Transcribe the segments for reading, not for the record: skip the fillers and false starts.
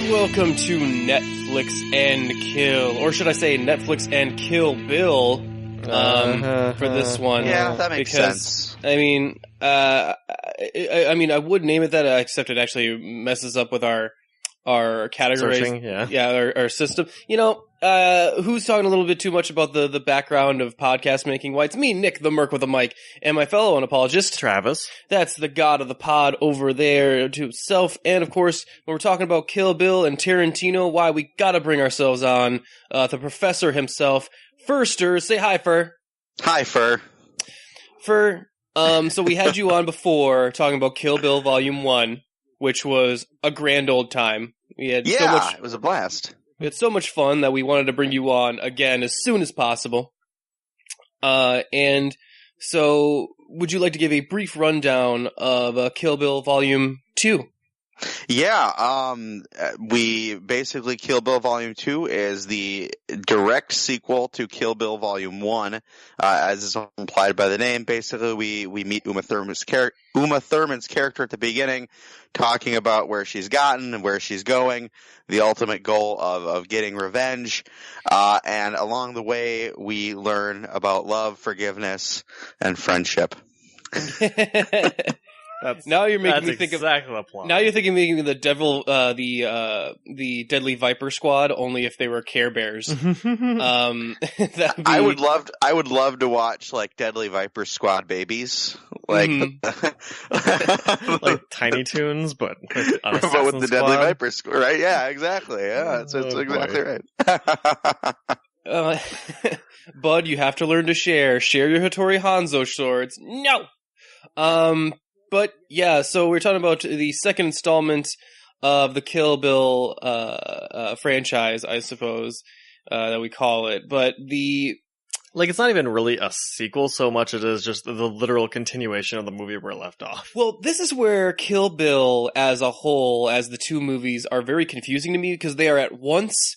Welcome to Netflix and Kill, or should I say Netflix and Kill Bill, for this one. Yeah, that makes sense. I mean, I would name it that, except it actually messes up with our categories. Our system. You know, who's talking a little bit too much about the background of podcast making? Why, it's me, Nick, the Merc with a mic, and my fellow unapologist, Travis. That's the god of the pod over there to himself. And of course, when we're talking about Kill Bill and Tarantino, why we gotta bring ourselves on the professor himself, Pher Sturz. Say hi, Pher. Hi, Pher. Pher, so we had you on before talking about Kill Bill Volume 1, which was a grand old time. We had it was a blast. We had so much fun that we wanted to bring you on again as soon as possible. And so, would you like to give a brief rundown of Kill Bill Volume 2? Yeah, we basically, Kill Bill Volume 2 is the direct sequel to Kill Bill Volume 1, as is implied by the name. Basically, we meet Uma Thurman's character at the beginning, talking about where she's gotten and where she's going, the ultimate goal of getting revenge, and along the way, we learn about love, forgiveness, and friendship. Now you're making me think exactly the plot. Now you're thinking making the devil, the Deadly Viper Squad, only if they were Care Bears. I would love to watch like Deadly Viper Squad babies, like like Tiny Toons, but with the Deadly Viper Squad, right? Yeah, exactly. Yeah, it's exactly right. Bud, you have to learn to share. Share your Hattori Hanzo swords. No. But yeah, so we're talking about the second installment of the Kill Bill franchise, I suppose, that we call it. But it's not even really a sequel so much as it is just the literal continuation of the movie where it left off. Well, this is where Kill Bill as a whole, as the two movies, are very confusing to me because they are at once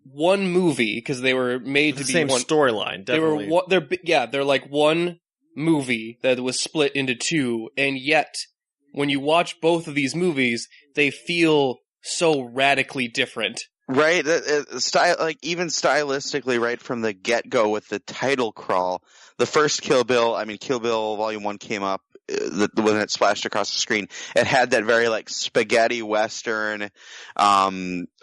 one movie because they were made to be the same storyline. Definitely, they're like one movie that was split into two, and yet when you watch both of these movies, they feel so radically different. Right, even stylistically, right from the get-go with the title crawl, the first Kill Bill, Kill Bill Volume 1 came up, when it splashed across the screen, it had that very like spaghetti western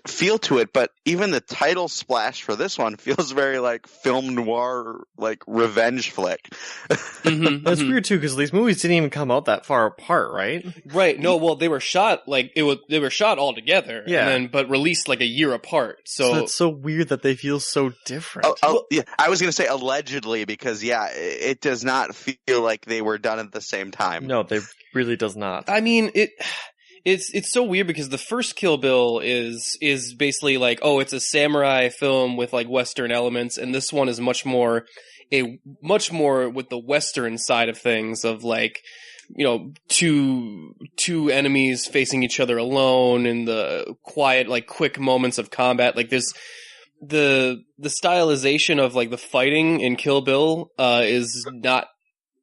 feel to it, but even the title splash for this one feels very like film noir, like revenge flick. That's weird too, because these movies didn't even come out that far apart, right? Right. No, well, they were shot they were shot all together, but released like a year apart. So it's so weird that they feel so different. Yeah, I was going to say allegedly because it does not feel like they were done at the same time. No, they really does not. I mean, it's so weird because the first Kill Bill is basically like, oh, it's a samurai film with like Western elements, and this one is much more with the Western side of things, of like, you know, two enemies facing each other alone in the quiet, like quick moments of combat. Like there's the stylization of like the fighting in Kill Bill is not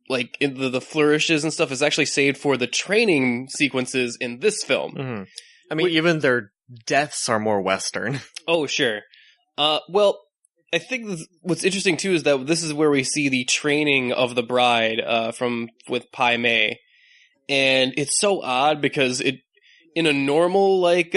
like in the flourishes and stuff is actually saved for the training sequences in this film. Mm-hmm. I mean, even their deaths are more Western. Oh, sure. Well, I think what's interesting too is that this is where we see the training of the bride with Pai Mei, and it's so odd because in a normal like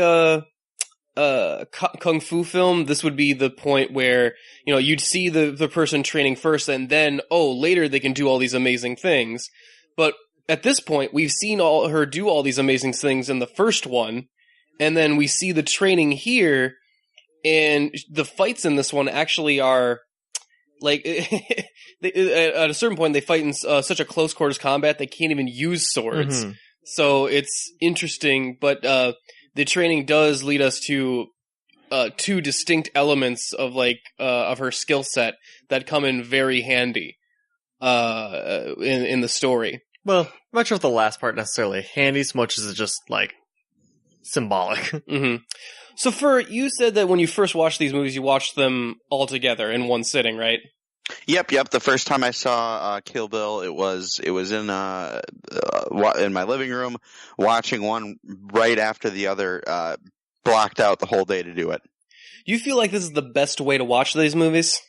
kung fu film, this would be the point where, you know, you'd see the person training first and then, later they can do all these amazing things. But at this point, we've seen her do all these amazing things in the first one, and then we see the training here, and the fights in this one actually are, like, at a certain point, they fight in such a close quarters combat, they can't even use swords. Mm-hmm. So it's interesting, but the training does lead us to two distinct elements of of her skill set that come in very handy in the story. Well, much of the last part necessarily handy, so much as it's just like symbolic. Mm-hmm. So, Pher, you said that when you first watched these movies, you watched them all together in one sitting, right? Yep. The first time I saw Kill Bill, it was in my living room, watching one right after the other, blocked out the whole day to do it. You feel like this is the best way to watch these movies?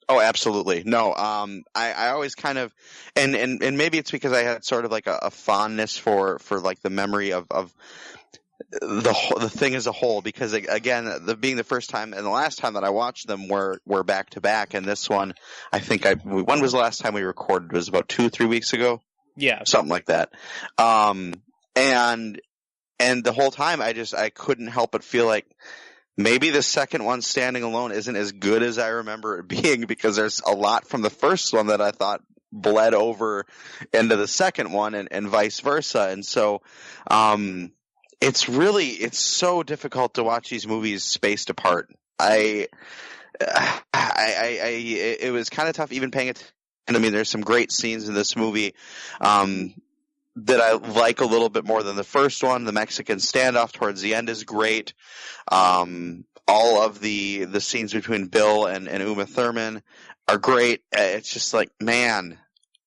Oh, absolutely. No, I always kind of, and maybe it's because I had sort of like a fondness for like the memory of the thing as a whole, because again, being the first time and the last time that I watched them were back to back, and this one, I think when was the last time we recorded? It was about 2-3 weeks ago. Yeah. Something like that. And the whole time I couldn't help but feel like maybe the second one standing alone isn't as good as I remember it being, because there's a lot from the first one that I thought bled over into the second one and vice versa. And so, it's so difficult to watch these movies spaced apart. It was kind of tough even paying attention. I mean, there's some great scenes in this movie, that I like a little bit more than the first one. The Mexican standoff towards the end is great. All of the scenes between Bill and Uma Thurman are great. It's just like, man,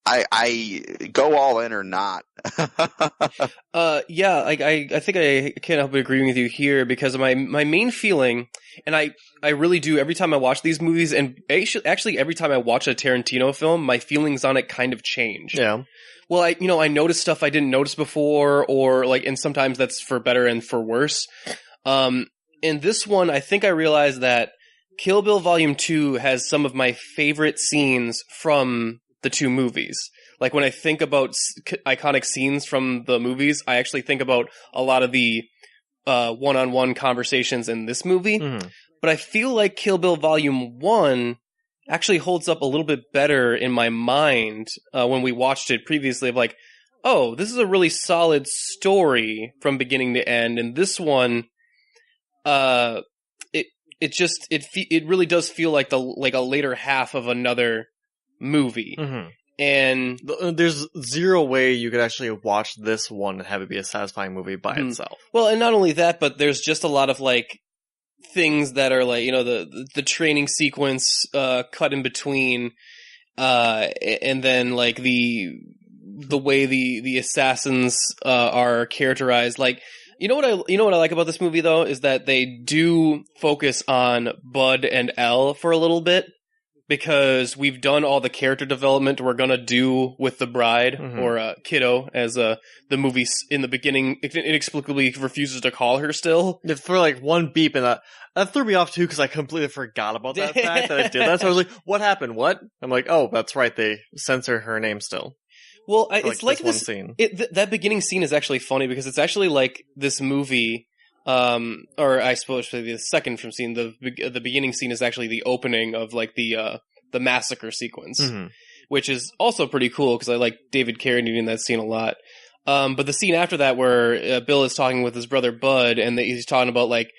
I go all in or not. Yeah, I think I can't help but agree with you here, because my main feeling, and I really do every time I watch these movies, and actually every time I watch a Tarantino film, my feelings on it kind of change. Yeah. Well, I notice stuff I didn't notice before, or like, and sometimes that's for better and for worse. In this one, I think I realized that Kill Bill Volume 2 has some of my favorite scenes from the two movies. Like, when I think about iconic scenes from the movies, I actually think about a lot of the one-on-one conversations in this movie. Mm-hmm. But I feel like Kill Bill Volume 1 actually holds up a little bit better in my mind when we watched it previously, of like, oh, this is a really solid story from beginning to end, and this one, it really does feel like a later half of another movie. Mm-hmm. And there's zero way you could actually watch this one and have it be a satisfying movie by itself. Well, and not only that, but there's just a lot of like things that are like, the training sequence cut in between, and then like the way the assassins are characterized. Like, you know what I like about this movie though, is that they do focus on Bud and Elle for a little bit, because we've done all the character development we're gonna do with the bride, or Kiddo, as the movie in the beginning inexplicably refuses to call her still. For like one beep, and that threw me off too, because I completely forgot about that fact that I did that. So I was like, what happened? What? I'm like, oh, that's right, they censor her name still. Well, it's like this one scene. That beginning scene is actually funny, because it's actually like this movie, or I suppose the second from scene, the beginning scene is actually the opening of like the massacre sequence, which is also pretty cool, because I like David Carradine in that scene a lot. But the scene after that, where Bill is talking with his brother Bud, and he's talking about like,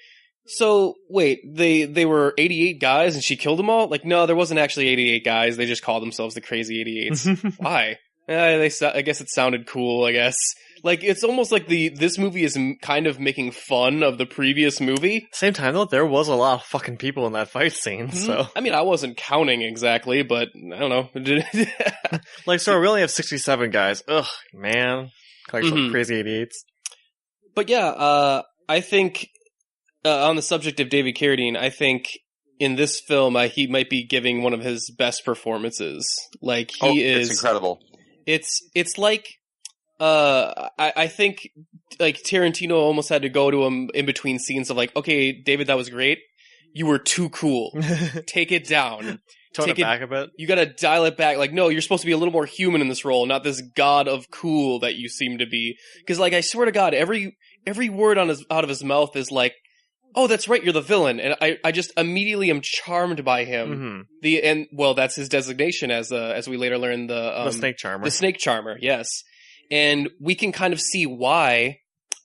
so wait, they were 88 guys and she killed them all? Like, no, there wasn't actually 88 guys. They just called themselves the Crazy 88s. Why? I guess it sounded cool, I guess. Like, it's almost like this movie is kind of making fun of the previous movie. Same time, though, there was a lot of fucking people in that fight scene, so... I mean, I wasn't counting exactly, but I don't know. Like, sorry, we only have 67 guys. Ugh, man. Like some Crazy 88s. But yeah, I think, on the subject of David Carradine, I think in this film, he might be giving one of his best performances. Like, it's incredible. It's like, I think like Tarantino almost had to go to him in between scenes of like, okay, David, that was great. You were too cool. Take it down. Tone it back a bit. You gotta dial it back. Like, no, you're supposed to be a little more human in this role, not this god of cool that you seem to be. Because, like, I swear to God, every word out of his mouth is like, oh, that's right, you're the villain. And I just immediately am charmed by him. That's his designation as we later learn the snake charmer. The snake charmer, yes. And we can kind of see why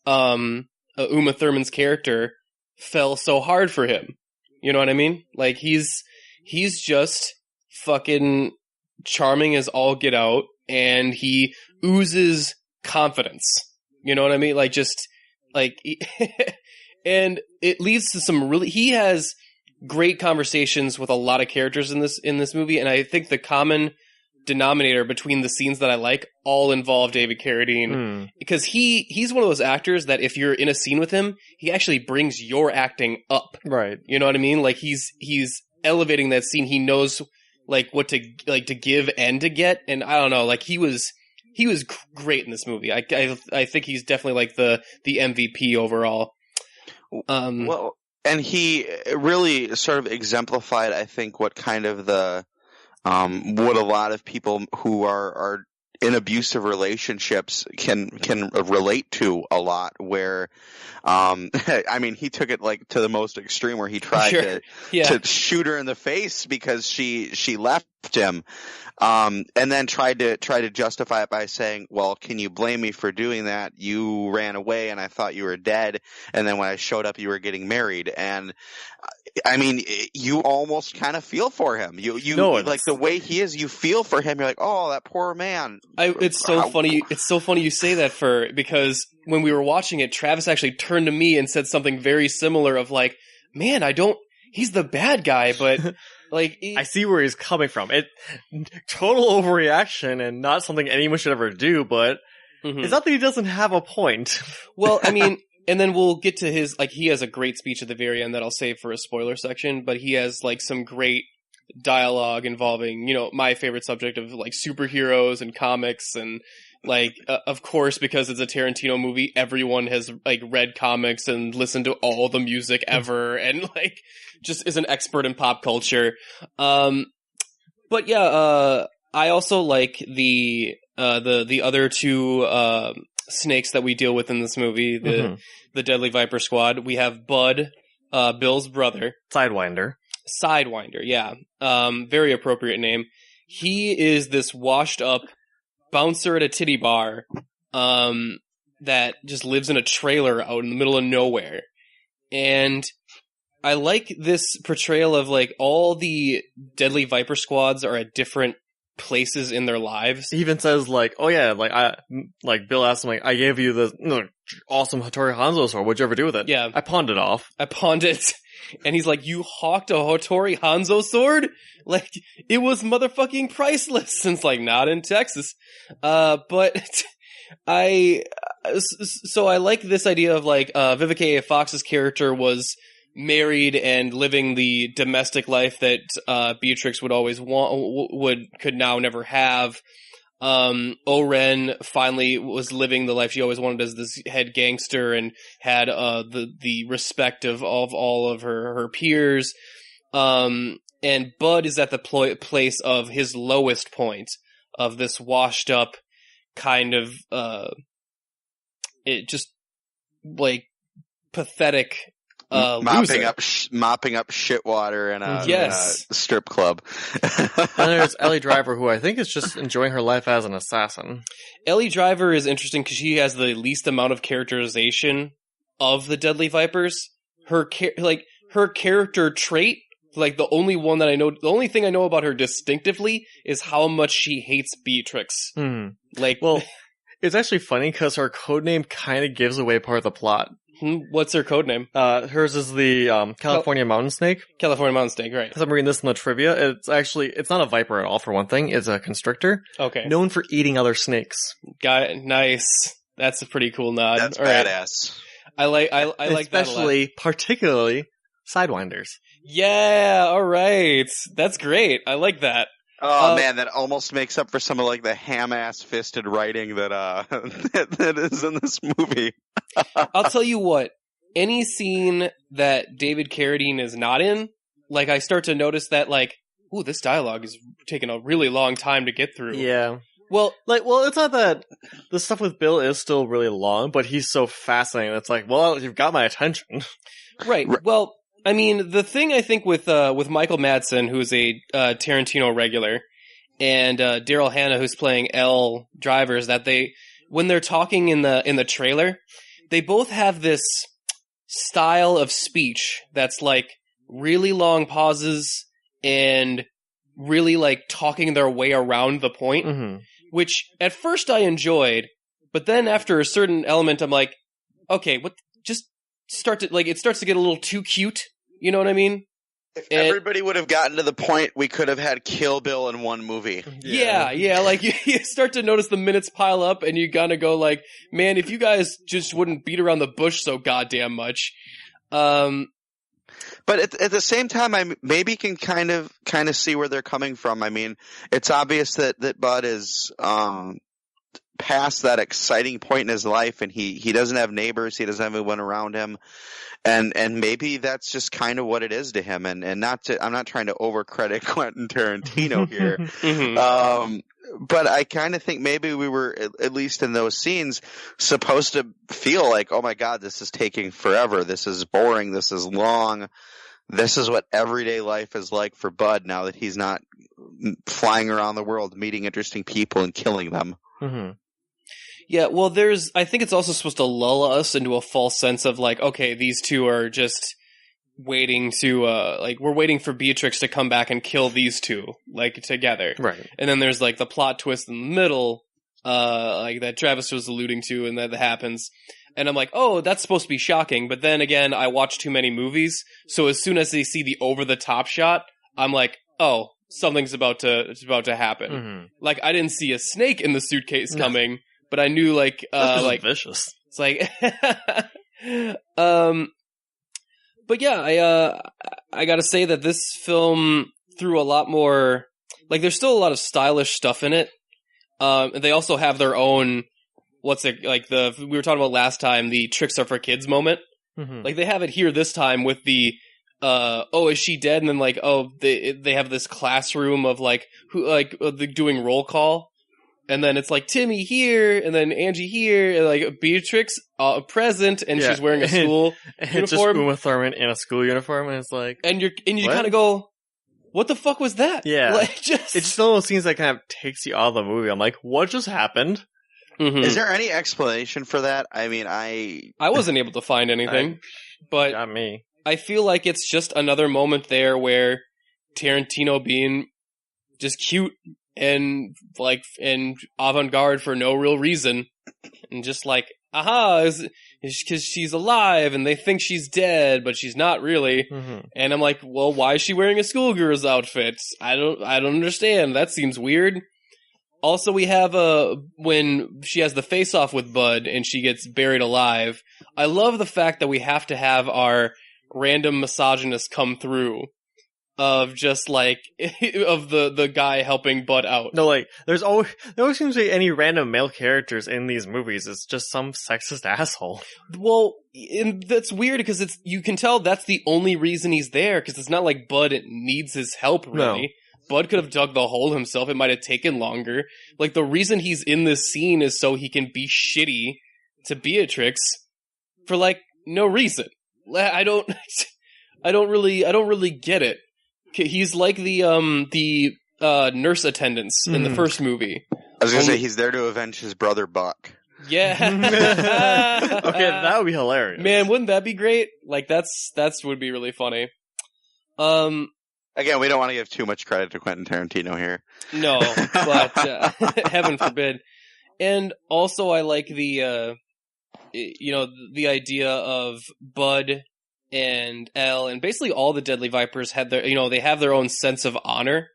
Uma Thurman's character fell so hard for him. You know what I mean? Like, he's just fucking charming as all get out, and he oozes confidence. You know what I mean? Like, just like, and it leads to some really. He has great conversations with a lot of characters in this movie, and I think the common denominator between the scenes that I like all involve David Carradine. Because he's one of those actors that if you're in a scene with him, he actually brings your acting up. Right. You know what I mean? Like he's elevating that scene. He knows like what to like to give and to get. And I don't know, like he was great in this movie. I think he's definitely like the MVP overall. Well, and he really sort of exemplified, I think, what kind of the what a lot of people who are in abusive relationships can relate to a lot, where I mean, he took it like to the most extreme, where he tried to shoot her in the face because she left him, and then tried to justify it by saying, well, can you blame me for doing that? You ran away and I thought you were dead, and then when I showed up you were getting married. And I mean, you almost kind of feel for him. You know, like the way he is, you feel for him. You're like, oh, that poor man. It's so funny. It's so funny you say that, Pher, because when we were watching it, Travis actually turned to me and said something very similar of like, man, he's the bad guy, but like, I see where he's coming from. It total overreaction and not something anyone should ever do, but it's not that he doesn't have a point. Well, I mean, and then we'll get to his, like, he has a great speech at the very end that I'll save for a spoiler section, but he has like some great dialogue involving, you know, my favorite subject of like superheroes and comics, and like of course, because it's a Tarantino movie, everyone has like read comics and listened to all the music ever and like just is an expert in pop culture. But yeah, I also like the other two snakes that we deal with in this movie, the Deadly Viper Squad. We have Bud, Bill's brother, Sidewinder, yeah. Very appropriate name. He is this washed up bouncer at a titty bar, that just lives in a trailer out in the middle of nowhere. And I like this portrayal of like all the Deadly Viper squads are at different places in their lives. He even says like, oh yeah, like Bill asks him like, I gave you the awesome Hattori Hanzo sword. What'd you ever do with it? Yeah. I pawned it off. And he's like, you hawked a Hattori Hanzo sword? Like, it was motherfucking priceless. And it's like, not in Texas. But I like this idea of like, Vivica A. Fox's character was married and living the domestic life that, Beatrix would always want, could now never have. Oren finally was living the life she always wanted as this head gangster and had the respect of all of her peers. And Bud is at the place of his lowest point of this washed up kind of it just like pathetic mopping up shit water in a strip club. And there's Ellie Driver, who I think is just enjoying her life as an assassin. Ellie Driver is interesting because she has the least amount of characterization of the Deadly Vipers. Her character trait, like the only thing I know about her distinctively is how much she hates Beatrix. Like, well, it's actually funny because her codename kind of gives away part of the plot. What's her codename? Hers is the California Mountain Snake. California Mountain Snake, right. Because I'm reading this in the trivia, it's not a viper at all, for one thing. It's a constrictor. Okay. Known for eating other snakes. Nice. That's a pretty cool nod. That's all badass. Right. I like that a lot. Particularly, Sidewinders. Yeah, alright. That's great. I like that. Oh man, that almost makes up for some of like the ham-ass fisted writing that that is in this movie. I'll tell you what, any scene that David Carradine is not in, like I start to notice that like, ooh, this dialogue is taking a really long time to get through. Yeah. Well, it's not that the stuff with Bill is still really long, but he's so fascinating. It's like, well, you've got my attention. Right. Well, I mean, the thing I think with Michael Madsen, who's a Tarantino regular, and Daryl Hannah, who's playing L. Driver, is that when they're talking in the trailer, they both have this style of speech that's like really long pauses and really like talking their way around the point, which at first I enjoyed, but then after a certain element, I'm like, okay, what? Just it starts to get a little too cute. You know what I mean? If everybody would have gotten to the point, we could have had Kill Bill in one movie. Yeah, like you start to notice the minutes pile up and you gotta go like, man, if you guys just wouldn't beat around the bush so goddamn much. But at the same time, I maybe can kind of see where they're coming from. I mean, it's obvious that Bud is past that exciting point in his life, and he doesn't have neighbors, he doesn't have anyone around him, and maybe that's just kind of what it is to him. And I'm not trying to overcredit Quentin Tarantino here, but I kind of think maybe we were, at least in those scenes, supposed to feel like, oh my God, this is taking forever, this is boring, this is long. This is what everyday life is like for Bud now that he's not flying around the world, meeting interesting people and killing them. Mm-hmm. Yeah, well, I think it's also supposed to lull us into a false sense of like, okay, these two are just waiting to, we're waiting for Beatrix to come back and kill these two, like, together. Right. And then there's like the plot twist in the middle, like that Travis was alluding to, and that happens. And I'm like, oh, that's supposed to be shocking. But then again, I watch too many movies. So as soon as they see the over-the-top shot, I'm like, oh, something's about to happen. Mm-hmm. Like, I didn't see a snake in the suitcase coming, but I knew, like, like vicious. It's like, but yeah, I gotta say that this film threw a lot more, like, there's still a lot of stylish stuff in it. They also have their own, we were talking about last time, the tricks are for kids moment. Mm-hmm. Like, they have it here this time with the, is she dead? And then like, they have this classroom of like, doing roll call. And then it's like Timmy here, and then Angie here, and like Beatrix present, and she's wearing a school uniform. Just Uma Thurman in a school uniform, and it's like, and you kind of go, what the fuck was that? Yeah, like, it's just one of those scenes that kind of takes you out of the movie. I'm like, what just happened? Mm-hmm. Is there any explanation for that? I mean, I wasn't able to find anything, but not me. I feel like it's just another moment there where Tarantino being just cute and avant-garde for no real reason, and just like, aha, because she's alive and they think she's dead, but she's not really. Mm-hmm. And I'm like, well, why is she wearing a schoolgirl's outfit? I don't understand. That seems weird. Also, we have when she has the face-off with Bud and she gets buried alive. I love the fact that we have to have our random misogynist come through. Of just like of the guy helping Bud out. No, like there always seems to be any random male characters in these movies. It's just some sexist asshole. Well, and that's weird because you can tell that's the only reason he's there, because it's not like Bud needs his help really. No. Bud could have dug the hole himself. It might have taken longer. Like, the reason he's in this scene is so he can be shitty to Beatrix for like no reason. I don't really get it. He's like the nurse attendants in the first movie. I was gonna say he's there to avenge his brother Buck. Yeah. Okay, that would be hilarious. Man, wouldn't that be great? Like, that's would be really funny. Again, we don't want to give too much credit to Quentin Tarantino here. No, but heaven forbid. And also, I like the idea of Bud and Elle, and basically all the Deadly Vipers had they have their own sense of honor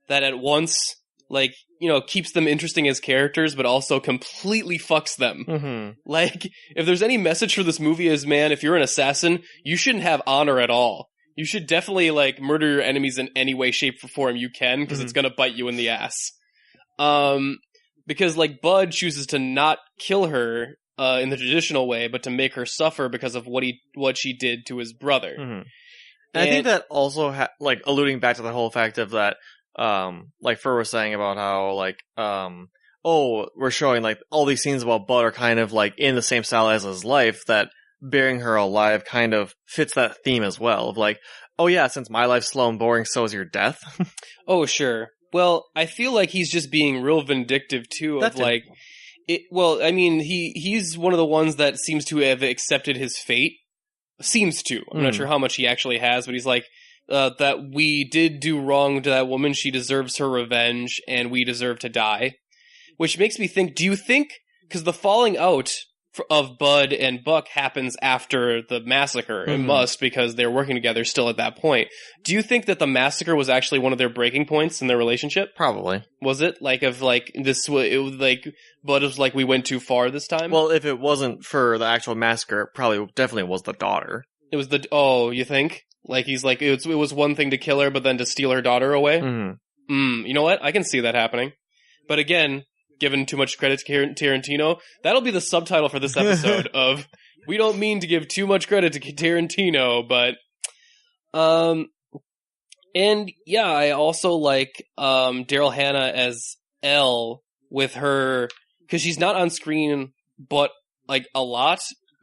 that at once, like, keeps them interesting as characters, but also completely fucks them. Mm-hmm. Like, if there's any message for this movie is, man, if you're an assassin, you shouldn't have honor at all. You should definitely, like, murder your enemies in any way, shape, or form you can, because it's gonna bite you in the ass. Because, like, Bud chooses to not kill her in the traditional way, but to make her suffer because of what she did to his brother. Mm-hmm. And I think that also, alluding back to the whole fact of that, like Pher was saying about how, like, we're showing, like, all these scenes about Bud are kind of, like, in the same style as his life, that burying her alive kind of fits that theme as well, of like, oh yeah, since my life's slow and boring, so is your death. Oh, sure. Well, I feel like he's just being real vindictive, too, of, like, he's one of the ones that seems to have accepted his fate. Seems to. I'm not sure how much he actually has, but he's like, that we did do wrong to that woman, she deserves her revenge, and we deserve to die. Which makes me think, do you think, because the falling out of Bud and Buck happens after the massacre. It must, because they're working together still at that point. Do you think that the massacre was actually one of their breaking points in their relationship? Probably. Was it? Like, of like, this, it was like, Bud was like, we went too far this time? Well, if it wasn't for the actual massacre, it probably definitely was the daughter. It was you think? Like, he's like, it was one thing to kill her, but then to steal her daughter away? You know what? I can see that happening. But again, given too much credit to Tarantino, that'll be the subtitle for this episode of, we don't mean to give too much credit to Tarantino, but, and yeah, I also like, Daryl Hannah as Elle with her, cause she's not on screen, but, like, a lot,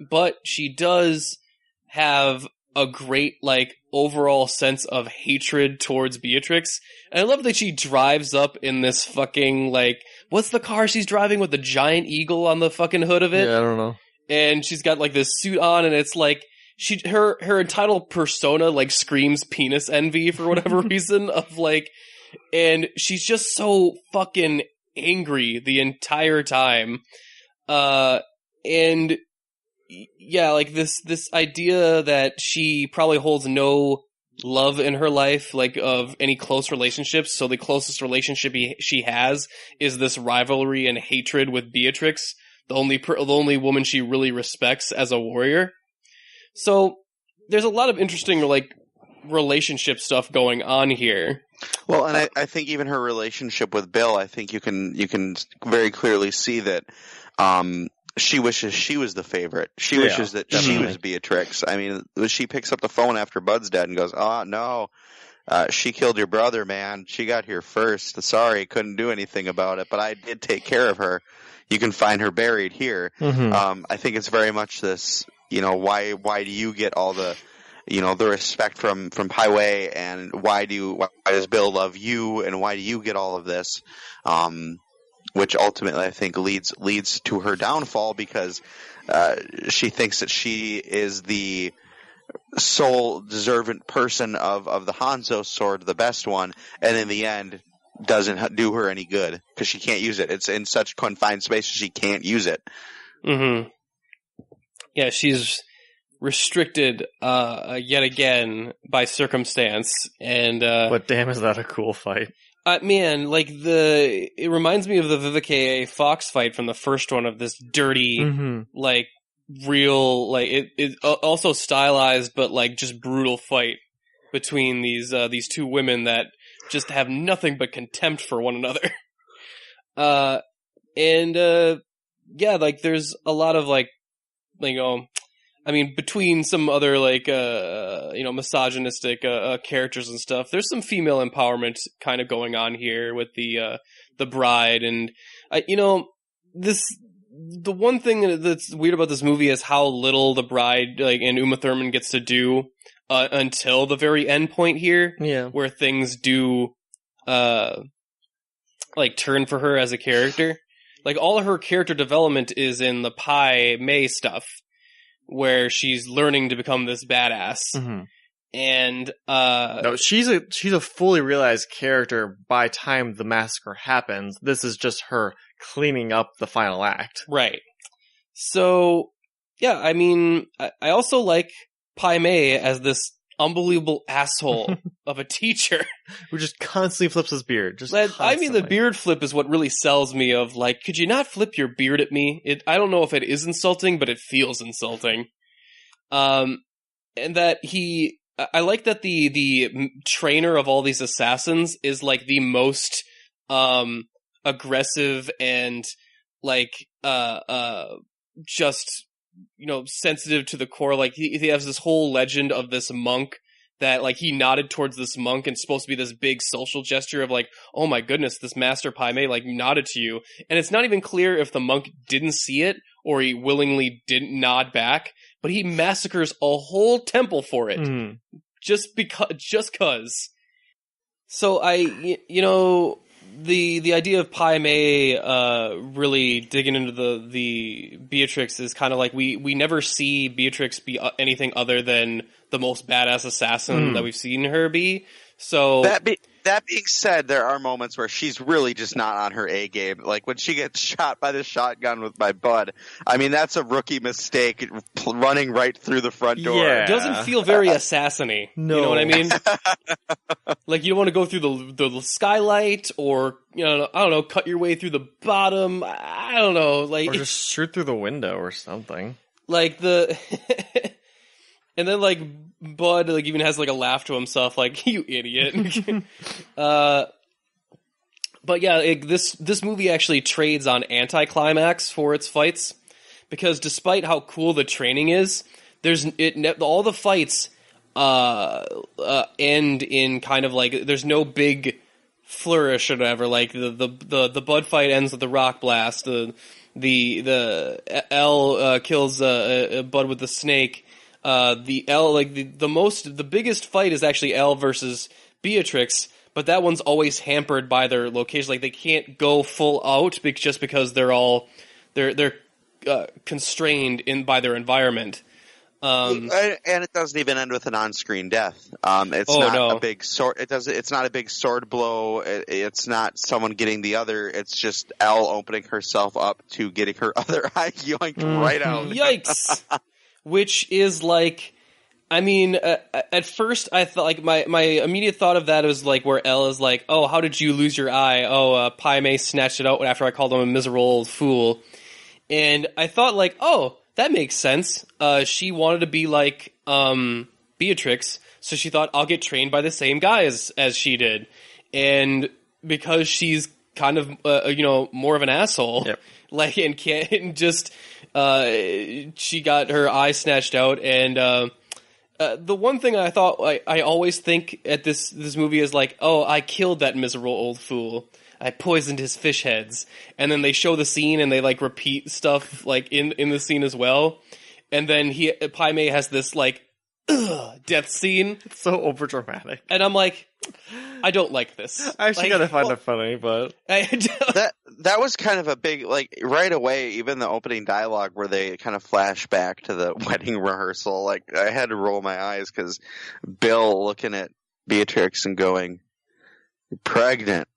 but she does have a great, like, overall sense of hatred towards Beatrix. And I love that she drives up in this fucking, like, what's the car she's driving with the giant eagle on the fucking hood of it? Yeah, I don't know. And she's got, like, this suit on, and it's like, her entitled persona, like, screams penis envy for whatever reason, of, like, and she's just so fucking angry the entire time. And yeah, like this idea that she probably holds no love in her life, like, of any close relationships, so the closest relationship she has is this rivalry and hatred with Beatrix, the only woman she really respects as a warrior. So there's a lot of interesting, like, relationship stuff going on here. Well, and I think even her relationship with Bill, I think you can very clearly see that she wishes she was the favorite. She wishes that she was Beatrix. I mean, she picks up the phone after Bud's dead and goes, "Oh, no, she killed your brother, man. She got here first. Sorry, couldn't do anything about it, but I did take care of her. You can find her buried here." I think it's very much this, why do you get all the, the respect from Highway, and why does Bill love you, and why do you get all of this? Which ultimately I think leads to her downfall, because she thinks that she is the sole deserving person of the Hanzo sword, the best one, and in the end doesn't do her any good because she can't use it. It's in such confined space she can't use it. Yeah, she's restricted yet again by circumstance, and but damn, is that a cool fight. Man, like, it reminds me of the Vivica A. Fox fight from the first one, of this dirty, like, real, like, it also stylized, but, like, just brutal fight between these two women that just have nothing but contempt for one another. Yeah, like, there's a lot of, like, I mean, between some other, like, misogynistic characters and stuff, there's some female empowerment kind of going on here with the bride, and the one thing that's weird about this movie is how little the bride, like, and Uma Thurman gets to do until the very end point here, where things do like turn for her as a character. Like, all of her character development is in the Pai Mei stuff, where she's learning to become this badass. And no, she's a fully realized character by time the massacre happens. This is just her cleaning up the final act. Right. So, yeah, I mean, I also like Pai Mei as this unbelievable asshole of a teacher who just constantly flips his beard. I mean, the beard flip is what really sells me, of, like, could you not flip your beard at me? I don't know if it is insulting, but it feels insulting. And that I like that the trainer of all these assassins is, like, the most aggressive and, like, just, sensitive to the core. Like, he has this whole legend of this monk that, like, he nodded towards this monk, and it's supposed to be this big social gesture of, like, oh my goodness, this Master Pai Mei, like, nodded to you. And it's not even clear if the monk didn't see it or he willingly didn't nod back, but he massacres a whole temple for it. Just cause. So the idea of Pai Mei really digging into the Beatrix is kind of like, we never see Beatrix be anything other than the most badass assassin that we've seen her be. So that being said, there are moments where she's really just not on her A game. Like when she gets shot by the shotgun with my bud. I mean, that's a rookie mistake, running right through the front door. Yeah. it doesn't feel very assassin-y. No. You know what I mean? Like you don't want to go through the skylight, or I don't know, cut your way through the bottom. I don't know, like Or just shoot through the window or something. like the. And then, like, Bud, like, even has, like, a laugh to himself, like, you idiot. But, yeah, this movie actually trades on anticlimax for its fights, because despite how cool the training is, all the fights end in kind of, like, there's no big flourish or whatever. Like, the Bud fight ends with the rock blast, the L kills Bud with the snake. The L, like the biggest fight is actually L versus Beatrix, but that one's always hampered by their location. Like they can't go full out just because they're constrained by their environment. And it doesn't even end with an on-screen death. It's not a big sword. It's not a big sword blow. It's not someone getting the other. It's just Elle opening herself up to getting her other eye yoinked right out. Yikes! Which is like, I mean, at first I thought, like, my immediate thought of that was like where Elle is like, oh, how did you lose your eye? Oh, Pai Mei snatched it out after I called him a miserable old fool. And I thought like, oh, that makes sense. She wanted to be like Beatrix, so she thought, I'll get trained by the same guy as she did. And because she's kind of, more of an asshole, yep. like, and can't just... she got her eye snatched out, and the one thing I thought I always think at this movie is like, oh, I killed that miserable old fool. I poisoned his fish heads. And then they show the scene and they like repeat stuff like in the scene as well. And then Pai Mei has this like death scene. It's so overdramatic. And I'm like, I don't like this. I actually gotta find it funny, but that was kind of a big, like, right away, even the opening dialogue where they kind of flash back to the wedding rehearsal, like, I had to roll my eyes because Bill looking at Beatrix and going, "You're pregnant."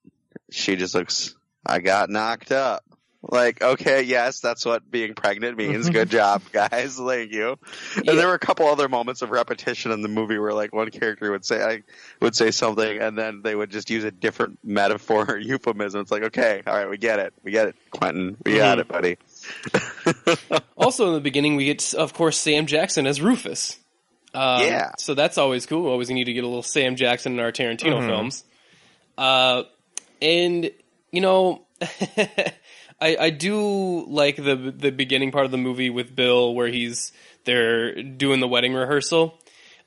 She just looks, "I got knocked up." Like, okay, yes, that's what being pregnant means. Good job, guys. Thank you. And there were a couple other moments of repetition in the movie where, like, one character would say something, and then they would just use a different metaphor or euphemism. It's like, okay, all right, we get it, Quentin, we got it, buddy. Also, in the beginning, we get, of course, Sam Jackson as Rufus. So that's always cool. Always need to get a little Sam Jackson in our Tarantino films. And I do like the beginning part of the movie with Bill where they're doing the wedding rehearsal.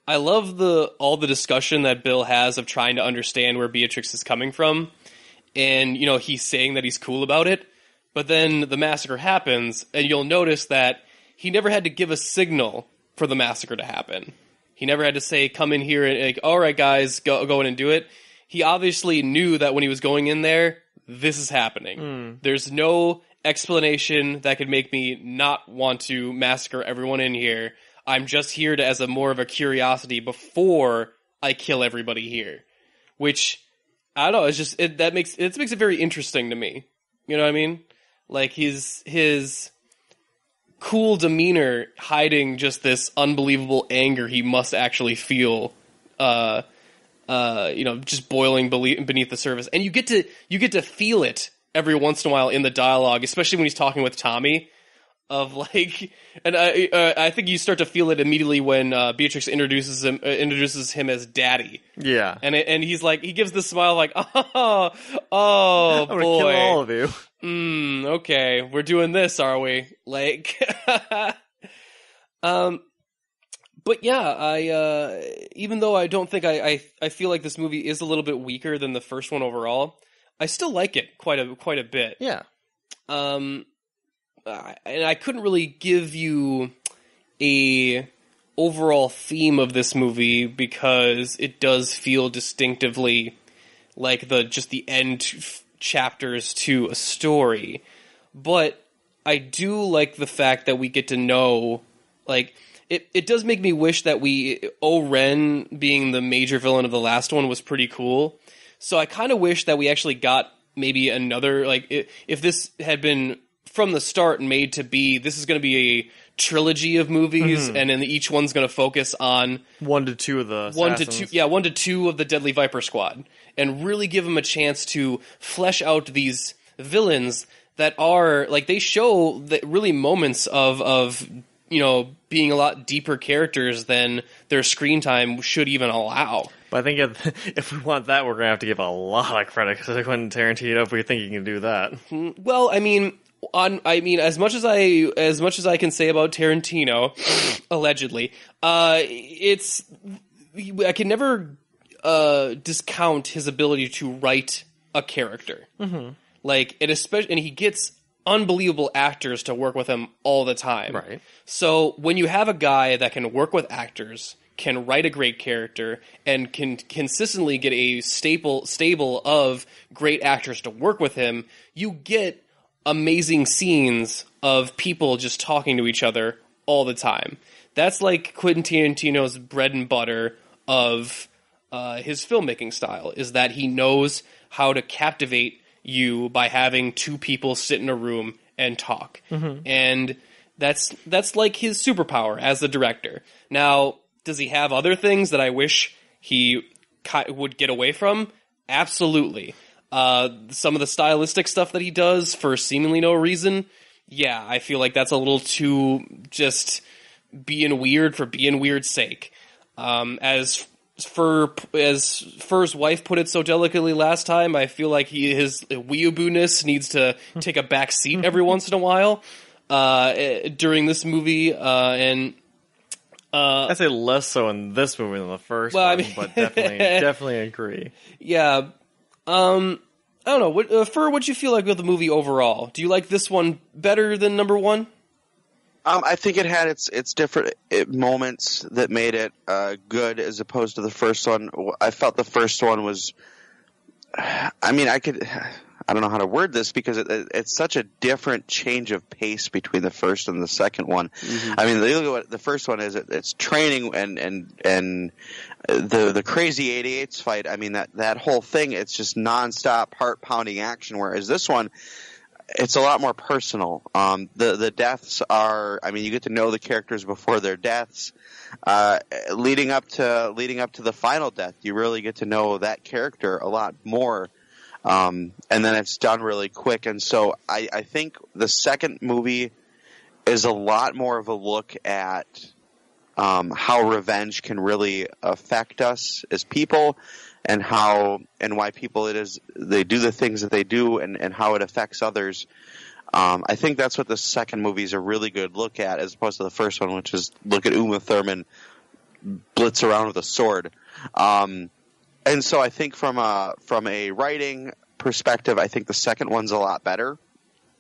I love all the discussion that Bill has of trying to understand where Beatrix is coming from. And, he's saying that he's cool about it. But then the massacre happens, and you'll notice that he never had to give a signal for the massacre to happen. He never had to say, come in here and, like, all right, guys, go in and do it. He obviously knew that when he was going in there, this is happening. There's no explanation that could make me not want to massacre everyone in here. I'm just here as more of a curiosity before I kill everybody here. Which, I don't know, it's just, that makes it very interesting to me. You know what I mean? Like, his cool demeanor hiding just this unbelievable anger he must actually feel, just boiling beneath the surface. And you get to feel it every once in a while in the dialogue, especially when he's talking with Tommy, of like, and I think you start to feel it immediately when Beatrix introduces him as Daddy. Yeah. And he's like, he gives this smile like, oh I'm boy. gonna kill all of you. Okay, we're doing this, are we? Like, but yeah, I even though I don't think I feel like this movie is a little bit weaker than the first one overall, I still like it quite a bit. Yeah. And I couldn't really give you a overall theme of this movie because it does feel distinctively like the end chapters to a story. But I do like the fact that we get to know Like, it does make me wish that O-Ren being the major villain of the last one was pretty cool. So I kind of wish that we actually got maybe another, like, if this had been from the start made to be, this is going to be a trilogy of movies, and then each one's going to focus on 1 to 2 of the assassins. 1 to 2 of the Deadly Viper Squad, and really give them a chance to flesh out these villains that are, like, they show that really moments of you know, being a lot deeper characters than their screen time should even allow. But I think if we want that, we're going to have to give a lot of credit to Quentin Tarantino if we think he can do that. Well, I mean, as much as I can say about Tarantino, allegedly, I can never discount his ability to write a character. Like, and he gets unbelievable actors to work with him all the time. Right. So when you have a guy that can work with actors, can write a great character, and can consistently get a stable of great actors to work with him, you get amazing scenes of people just talking to each other all the time. That's like Quentin Tarantino's bread and butter of his filmmaking style, is that he knows how to captivate you by having two people sit in a room and talk. And that's like his superpower as the director. Now, does he have other things that I wish he would get away from? Absolutely. Some of the stylistic stuff that he does for seemingly no reason, yeah, I feel like that's a little too just being weird for being weird's sake. As Pher's wife put it so delicately last time, I feel like his weeaboo-ness needs to take a back seat every once in a while during this movie, and I'd say less so in this movie than the first one, I mean, but definitely agree. Yeah. I don't know. Pher, what'd you feel like with the movie overall? Do you like this one better than number one? I think it had its different moments that made it good as opposed to the first one. I felt the first one was, I mean, I don't know how to word this because it's such a different change of pace between the first and the second one. I mean, look at what the first one is. It's training and the crazy 88s fight. I mean, that whole thing, it's just nonstop heart pounding action. Whereas this one, it's a lot more personal. The deaths are, I mean, you get to know the characters before their deaths. Leading up to the final death, you really get to know that character a lot more. And then it's done really quick. And so I think the second movie is a lot more of a look at how revenge can really affect us as people, and why people they do the things that they do, and how it affects others. I think that's what the second movie is a really good look at, as opposed to the first one, which is look at Uma Thurman blitz around with a sword. And so I think from a writing perspective, I think the second one's a lot better.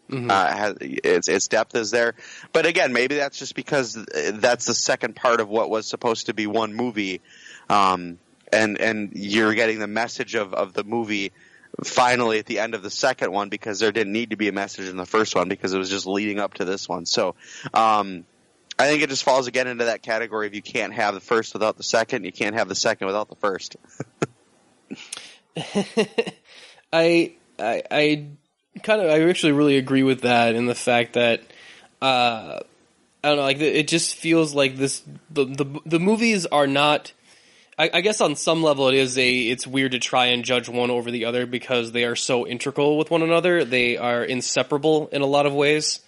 Its depth is there, but again, maybe that's just because that's the second part of what was supposed to be one movie. And you're getting the message of the movie finally at the end of the second one, because there didn't need to be a message in the first one because it was just leading up to this one. So I think it just falls again into that category of you can't have the first without the second, you can't have the second without the first. I actually really agree with that, in the fact that I don't know, like it just feels like the movies are not. I guess on some level it's weird to try and judge one over the other because they are so integral with one another. They are inseparable in a lot of ways.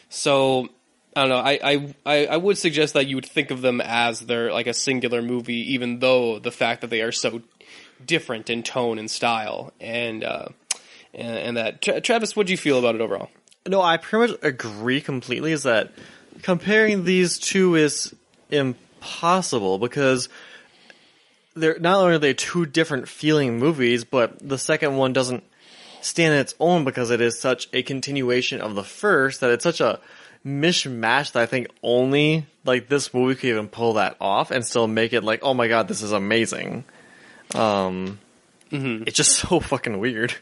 So I don't know. I would suggest that you would think of them as they're like a singular movie, even though the fact that they are so different in tone and style. And that. Travis, what do you feel about it overall? No, I pretty much agree completely. Is that comparing these two is impossible, because they're not only are they two different feeling movies, but the second one doesn't stand on its own because it is such a continuation of the first, that it's such a mishmash that I think only like this movie could even pull that off and still make it like, oh my god, this is amazing. It's just so fucking weird.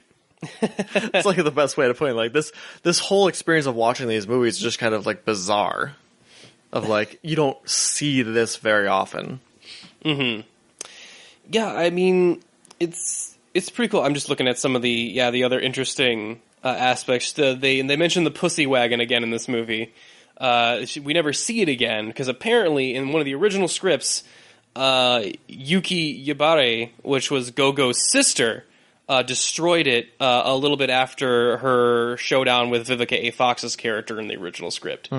It's like the best way to put it. Like this whole experience of watching these movies is just kind of like bizarre. of like you don't see this very often. Mm-hmm. Yeah, I mean, it's pretty cool. I'm just looking at some of the other interesting aspects. They mentioned the pussy wagon again in this movie. We never see it again because apparently in one of the original scripts, Yuki Yabare, which was Go-Go's sister, destroyed it a little bit after her showdown with Vivica A. Fox's character in the original script,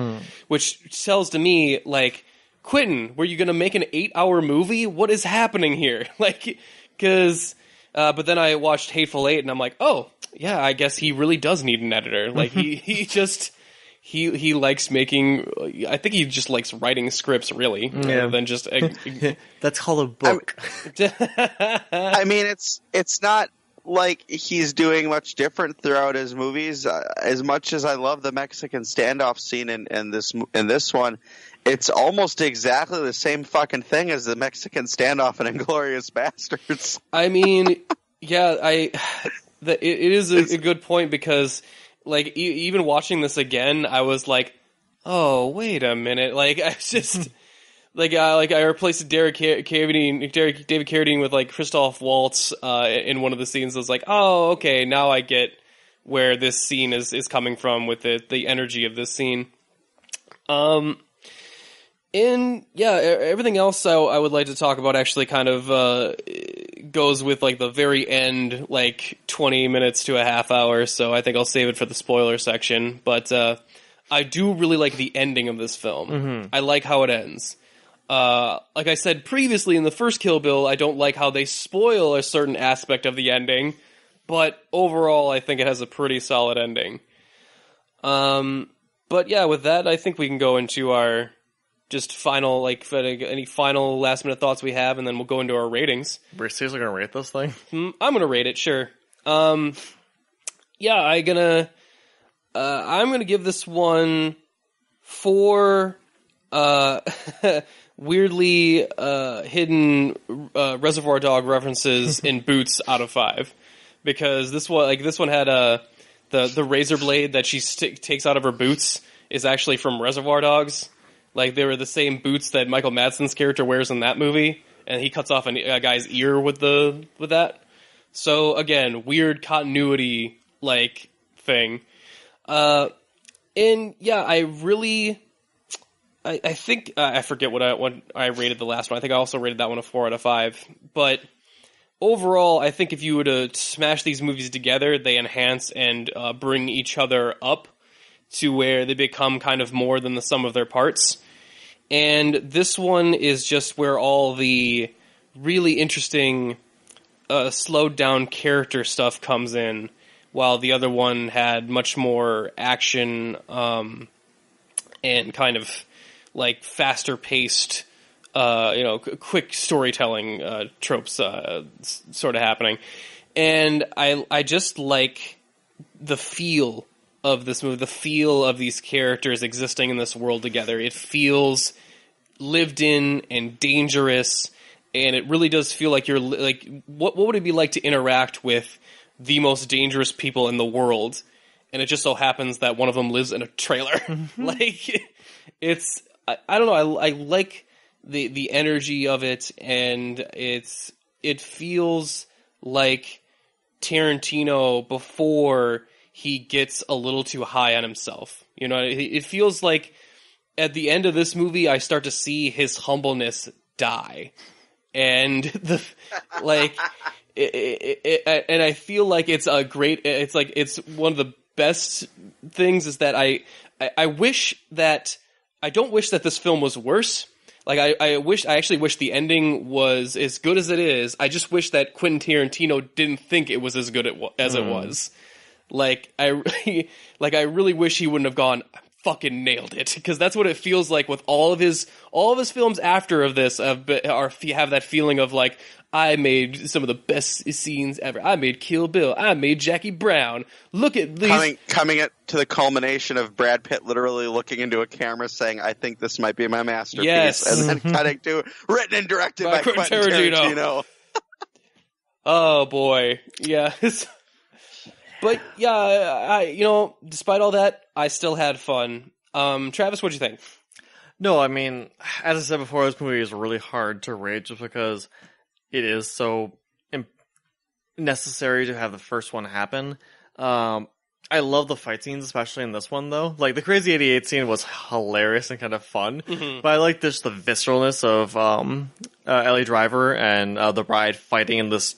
which tells to me like, Quentin, were you going to make an 8-hour movie? What is happening here? Like, because, but then I watched Hateful Eight and I'm like, oh, yeah, I guess he really does need an editor. Like, he likes making, I think he just likes writing scripts, really, rather than just... That's called a book. I mean, it's not like he's doing much different throughout his movies. As much as I love the Mexican standoff scene in this one, it's almost exactly the same fucking thing as the Mexican standoff in Inglourious Bastards. I mean, yeah, it is a good point because, like, even watching this again, I was like, oh, wait a minute. Like, I just, I replaced David Carradine with, like, Christoph Waltz in one of the scenes. I was like, oh, okay, now I get where this scene is coming from with the energy of this scene. And yeah, everything else I would like to talk about actually kind of goes with like the very end, like 20 minutes to a half hour. So I think I'll save it for the spoiler section. But I do really like the ending of this film. Mm-hmm. I like how it ends. Like I said previously in the first Kill Bill, I don't like how they spoil a certain aspect of the ending. But overall, I think it has a pretty solid ending. But yeah, with that, I think we can go into our just final, like, any final last minute thoughts we have, and then we'll go into our ratings. We're seriously gonna rate this thing? I'm gonna rate it, sure. Yeah, I'm gonna give this one 4 weirdly hidden Reservoir Dog references in boots out of 5, because this one had the razor blade that she takes out of her boots is actually from Reservoir Dogs. Like, they were the same boots that Michael Madsen's character wears in that movie, and he cuts off a guy's ear with that. So, again, weird continuity, like, thing. And, yeah, I think, I forget what I rated the last one. I think I also rated that one a 4 out of 5. But overall, I think if you were to smash these movies together, they enhance and bring each other up to where they become kind of more than the sum of their parts. And this one is just where all the really interesting slowed down character stuff comes in, while the other one had much more action and kind of like faster paced, quick storytelling tropes sort of happening. And I just like the feel of this movie, the feel of these characters existing in this world together. It feels lived in and dangerous, and it really does feel like you're like, what would it be like to interact with the most dangerous people in the world? And it just so happens that one of them lives in a trailer. Mm-hmm. Like, it's, I don't know, I like the energy of it, and it feels like Tarantino before he gets a little too high on himself. You know, it feels like at the end of this movie, I start to see his humbleness die. And and I feel like it's one of the best things is that I don't wish that this film was worse. Like, I actually wish the ending was as good as it is. I just wish that Quentin Tarantino didn't think it was as good as it was. Like, I really wish he wouldn't have gone, I fucking nailed it, because that's what it feels like with all of his films after of this have that feeling of like, I made some of the best scenes ever. I made Kill Bill. I made Jackie Brown. Look at these. Coming to the culmination of Brad Pitt literally looking into a camera saying, I think this might be my masterpiece. Yes. And then cutting to written and directed by Quentin Tarantino. Oh boy. Yes. But yeah, despite all that, I still had fun. Travis, what'd you think? No, I mean, as I said before, this movie is really hard to rate just because it is so necessary to have the first one happen. I love the fight scenes, especially in this one, though. Like, the Crazy 88 scene was hilarious and kind of fun, but I like just the visceralness of Ellie Driver and the bride fighting in this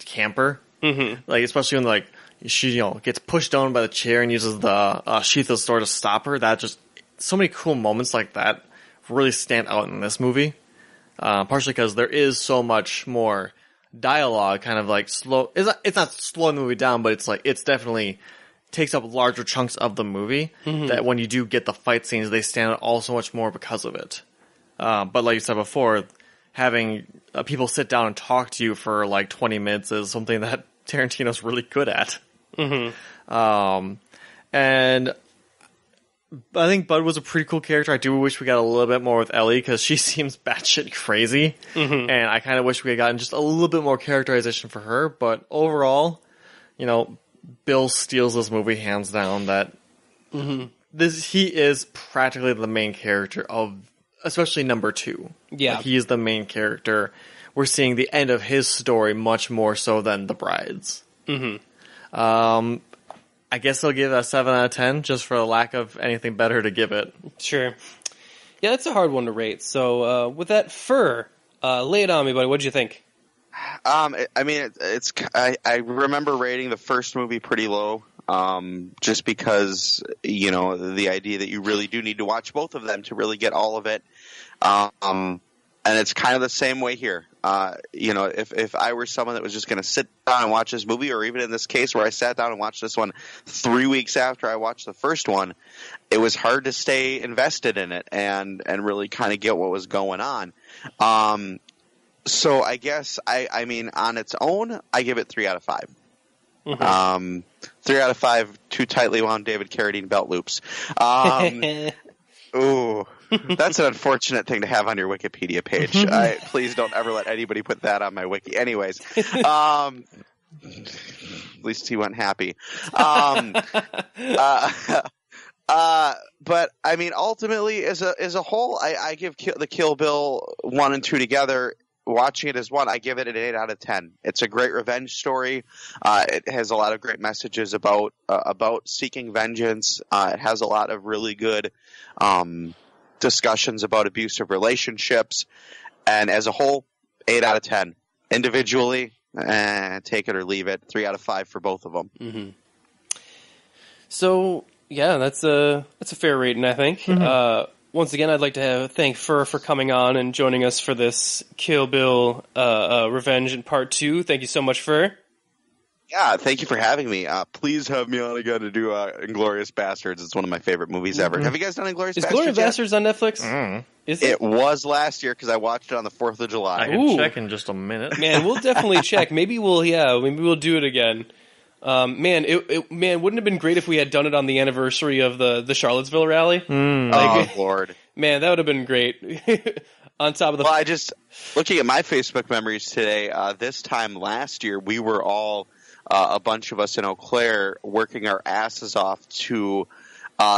camper. Like, especially when, like, she, gets pushed down by the chair and uses the sheath of the sword to stop her. That just, so many cool moments like that really stand out in this movie. Partially because there is so much more dialogue, kind of like slow. It's not slowing the movie down, but it's like, it's definitely takes up larger chunks of the movie that when you do get the fight scenes, they stand out all so much more because of it. But like you said before, having people sit down and talk to you for like 20 minutes is something that Tarantino's really good at. And I think Bud was a pretty cool character. I do wish we got a little bit more with Ellie because she seems batshit crazy. And I kind of wish we had gotten just a little bit more characterization for her. But overall, Bill steals this movie hands down. That he is practically the main character of, especially number 2. Yeah, he is the main character. We're seeing the end of his story much more so than the bride's. I guess I'll give it a 7 out of 10 just for the lack of anything better to give it. Sure. Yeah, that's a hard one to rate. So with that, Pher, lay it on me, buddy. What'd you think? I mean, I remember rating the first movie pretty low, just because, the idea that you really do need to watch both of them to really get all of it. And it's kind of the same way here. If I were someone that was just going to sit down and watch this movie, or even in this case where I sat down and watched this one 3 weeks after I watched the first one, it was hard to stay invested in it and really kind of get what was going on. So I guess, I mean, on its own, I give it 3 out of 5. 3 out of 5, too tightly wound David Carradine belt loops. Ooh, that's an unfortunate thing to have on your Wikipedia page. Please don't ever let anybody put that on my wiki. Anyways, at least he went happy. But I mean, ultimately, as a whole, I give the Kill Bill 1 and 2 together. Watching it as one, I give it an 8 out of 10. It's a great revenge story. It has a lot of great messages about seeking vengeance. It has a lot of really good discussions about abusive relationships. And as a whole, 8 out of 10. Individually, take it or leave it. 3 out of 5 for both of them. So yeah, that's a fair rating, I think. Once again, I'd like to thank Pher for coming on and joining us for this Kill Bill Revenge in Part 2. Thank you so much, Pher. Yeah, thank you for having me. Please have me on again to do Inglourious Bastards. It's one of my favorite movies ever. Have you guys done Inglourious Bastards? Is Inglourious Bastards on Netflix? Is it? It was last year because I watched it on the 4th of July. I can check in just a minute. Man, we'll definitely check. Maybe we'll do it again. Man, wouldn't it have been great if we had done it on the anniversary of the Charlottesville rally? Oh, Lord. Man, that would have been great. On top of the... Well, I just, looking at my Facebook memories today, this time last year, we were all, a bunch of us in Eau Claire, working our asses off to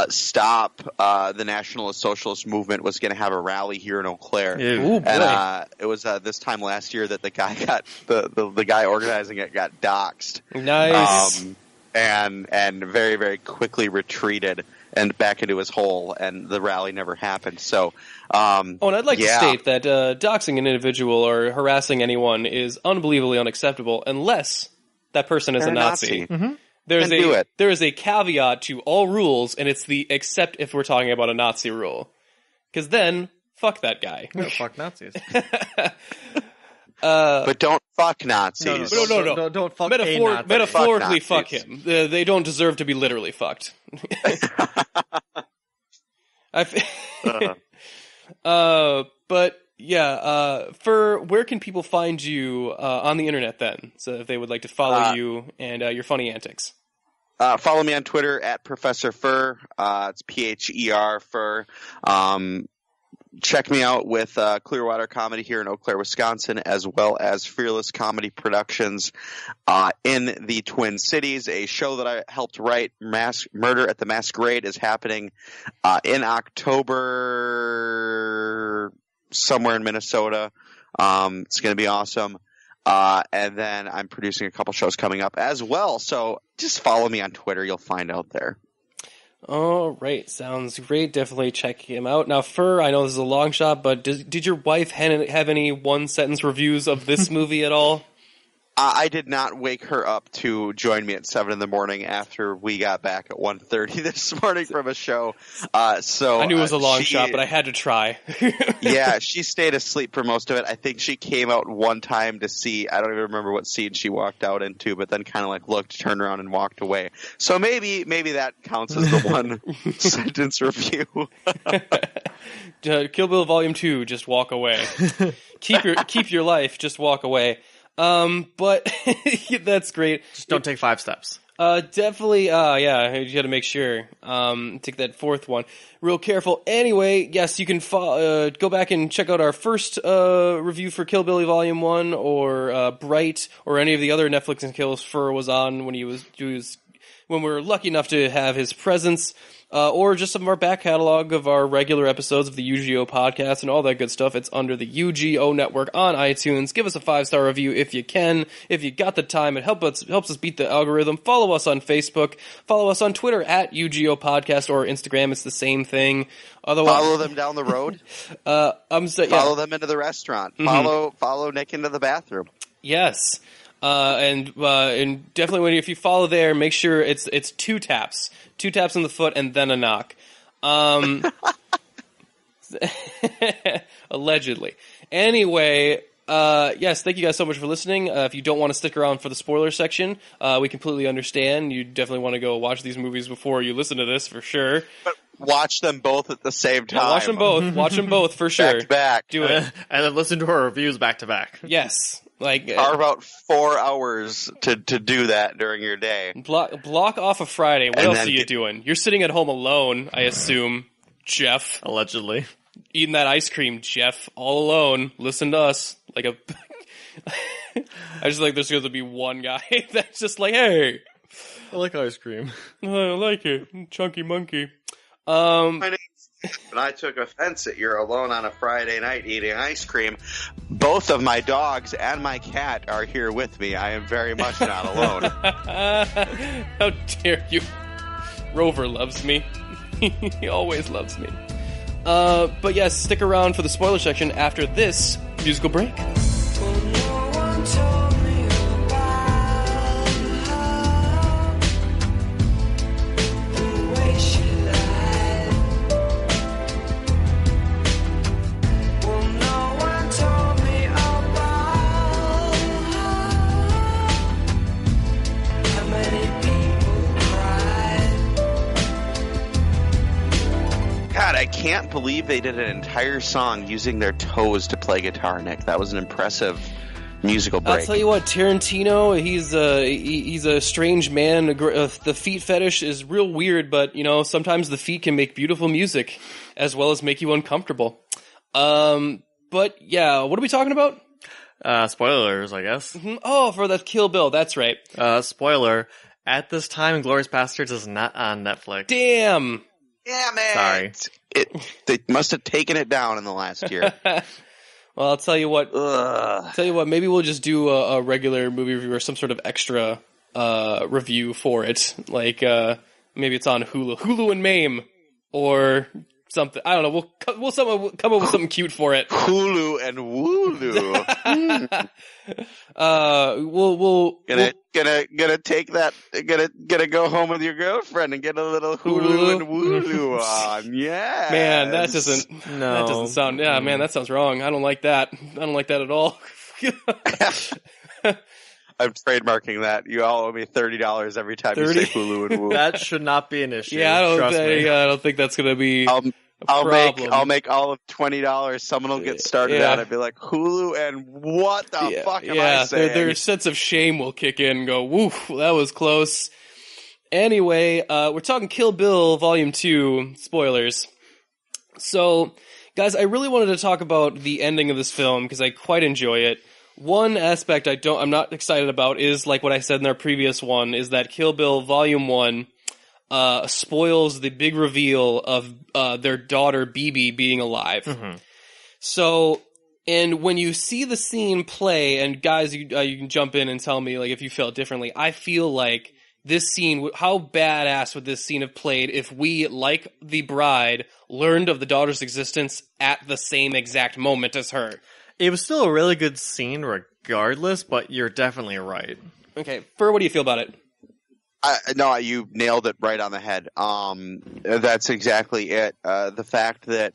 stop the Nationalist Socialist Movement was going to have a rally here in Eau Claire. Ooh, and it was this time last year that the guy got the guy organizing it got doxxed. Nice. And very, very quickly retreated and back into his hole, and the rally never happened. So, and I'd like to state that doxing an individual or harassing anyone is unbelievably unacceptable unless that person is a Nazi. There is a caveat to all rules, and it's the except if we're talking about a Nazi rule. Because then, fuck that guy. No, fuck Nazis. But don't fuck Nazis. No. Don't fuck metaphorically fuck Nazis. him. They don't deserve to be literally fucked. But yeah, where can people find you on the internet then? So if they would like to follow you and your funny antics. Follow me on Twitter at Professor Pher. It's Pher Pher. check me out with Clearwater Comedy here in Eau Claire, Wisconsin, as well as Fearless Comedy Productions in the Twin Cities. A show that I helped write, Murder at the Masquerade, is happening in October somewhere in Minnesota. It's going to be awesome. And then I'm producing a couple shows coming up as well. So just follow me on Twitter. You'll find out there. All right, sounds great. Definitely check him out. Now, Pher, I know this is a long shot, but did your wife have any one-sentence reviews of this movie at all? I did not wake her up to join me at 7 in the morning after we got back at 1:30 this morning from a show. So I knew it was a long shot, but I had to try. Yeah, she stayed asleep for most of it. I think she came out one time to see, I don't even remember what scene she walked out into, but then kind of like looked, turned around, and walked away. So maybe that counts as the one sentence review. Kill Bill Volume 2, just walk away. Keep your life, just walk away. But that's great. Just don't take 5 steps. Definitely, yeah, you gotta make sure, take that fourth one real careful. Anyway, yes, you can, go back and check out our first, review for Kill Billy Volume 1, or, Bright, or any of the other Netflix and Kills Pher was on when when we were lucky enough to have his presence, or just some of our back catalog of our regular episodes of the UGO podcast and all that good stuff. It's under the UGO network on iTunes. Give us a 5-star review if you can. If you got the time, it helps us beat the algorithm. Follow us on Facebook. Follow us on Twitter at UGO podcast, or Instagram. It's the same thing. Otherwise, follow them down the road. Follow them into the restaurant. Mm-hmm. Follow Nick into the bathroom. Yes. And definitely if you follow there, make sure it's 2 taps. 2 taps on the foot and then a knock. Allegedly. Anyway, yes, thank you guys so much for listening. If you don't want to stick around for the spoiler section, we completely understand. You definitely want to go watch these movies before you listen to this, for sure. But watch them both at the same time. Yeah, watch them both. Watch them both, for sure. Back to back. Do it. And then listen to our reviews back to back. Yes. Carve out 4 hours to do that during your day. Block off a Friday. What else are you doing? You're sitting at home alone, I assume, Jeff. Allegedly. Eating that ice cream, Jeff, all alone. Listen to us. I just like there's going to be one guy that's just like, hey. I like ice cream. I like it. Chunky monkey. But I took offense that you're alone on a Friday night eating ice cream. Both of my dogs and my cat are here with me. I am very much not alone. How dare you? Rover loves me. He always loves me. But yes, stick around for the spoiler section after this musical break. I can't believe they did an entire song using their toes to play guitar, Nick. That was an impressive musical break. I'll tell you what, Tarantino, he's a strange man. The feet fetish is real weird, but sometimes the feet can make beautiful music as well as make you uncomfortable. But yeah, what are we talking about? Spoilers, I guess. Mm-hmm. Oh, for the Kill Bill, that's right. Spoiler: at this time, Inglourious Basterds is not on Netflix. Damn. Yeah, man. Sorry. They must have taken it down in the last year. Well, I'll tell you what. Maybe we'll just do a regular movie review or some sort of extra review for it. Maybe it's on Hulu and Mame, or something. I don't know. We'll come up with something cute for it. Hulu and Wooloo. We'll gonna take that. Gonna go home with your girlfriend and get a little Hulu and Wooloo on. Yeah, man, that doesn't sound. Yeah, man, that sounds wrong. I don't like that. I don't like that at all. I'm trademarking that. You all owe me $30 every time you say Hulu and Wooloo. That should not be an issue. Yeah, I don't think that's gonna be. I'll make all of $20. Someone will get started on it and be like, Hulu and what the fuck am I saying? Their sense of shame will kick in and go, woof, that was close. Anyway, we're talking Kill Bill Volume 2, spoilers. So, Guys, I really wanted to talk about the ending of this film because I quite enjoy it. One aspect I'm not excited about is, like what I said in our previous one, is that Kill Bill Volume 1 spoils the big reveal of their daughter Bibi being alive. Mm-hmm. So, and when you see the scene play, and guys, you can jump in and tell me like if you felt differently. I feel like this scene, how badass would this scene have played if we, like the bride, learned of the daughter's existence at the same exact moment as her? It was still a really good scene regardless, but you're definitely right. Okay, Pher, what do you feel about it? No, you nailed it right on the head. That's exactly it. The fact that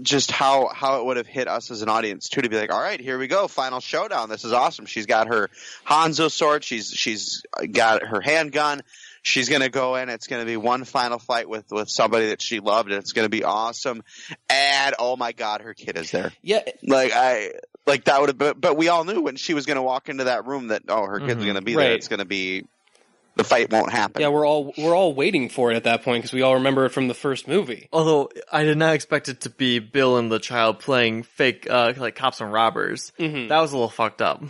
just how it would have hit us as an audience too, to be like, all right, here we go, final showdown. This is awesome. She's got her Hanzo sword. She's got her handgun. She's going to go in. It's going to be one final fight with somebody that she loved, and it's going to be awesome. And, oh, my God, her kid is there. Yeah. Like that would have – but we all knew when she was going to walk into that room that, oh, her kid's going to be there. It's going to be – the fight won't happen. Yeah, we're all waiting for it at that point because we all remember it from the first movie. Although I did not expect it to be Bill and the child playing fake like cops and robbers. Mm-hmm. That was a little fucked up.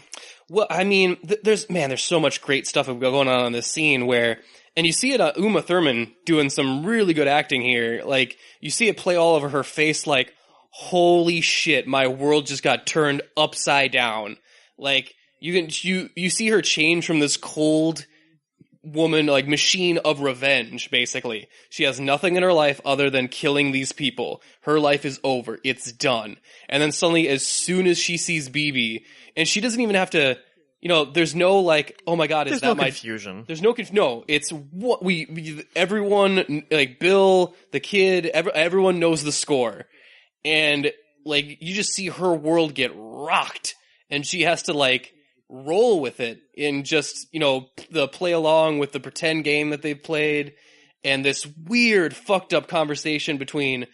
Well, I mean, there's so much great stuff going on in this scene where – and you see it, Uma Thurman doing some really good acting here. Like, you see it play all over her face like, holy shit, my world just got turned upside down. Like, you see her change from this cold woman, like, machine of revenge, basically. She has nothing in her life other than killing these people. Her life is over. It's done. And then suddenly, as soon as she sees Bibi, and she doesn't even have to... You know, there's no like, oh my God, is that my confusion? There's no confusion. No, it's what everyone, like Bill, the kid, everyone knows the score, and like you just see her world get rocked, and she has to like roll with it in just the play along with the pretend game that they played, and this weird fucked up conversation between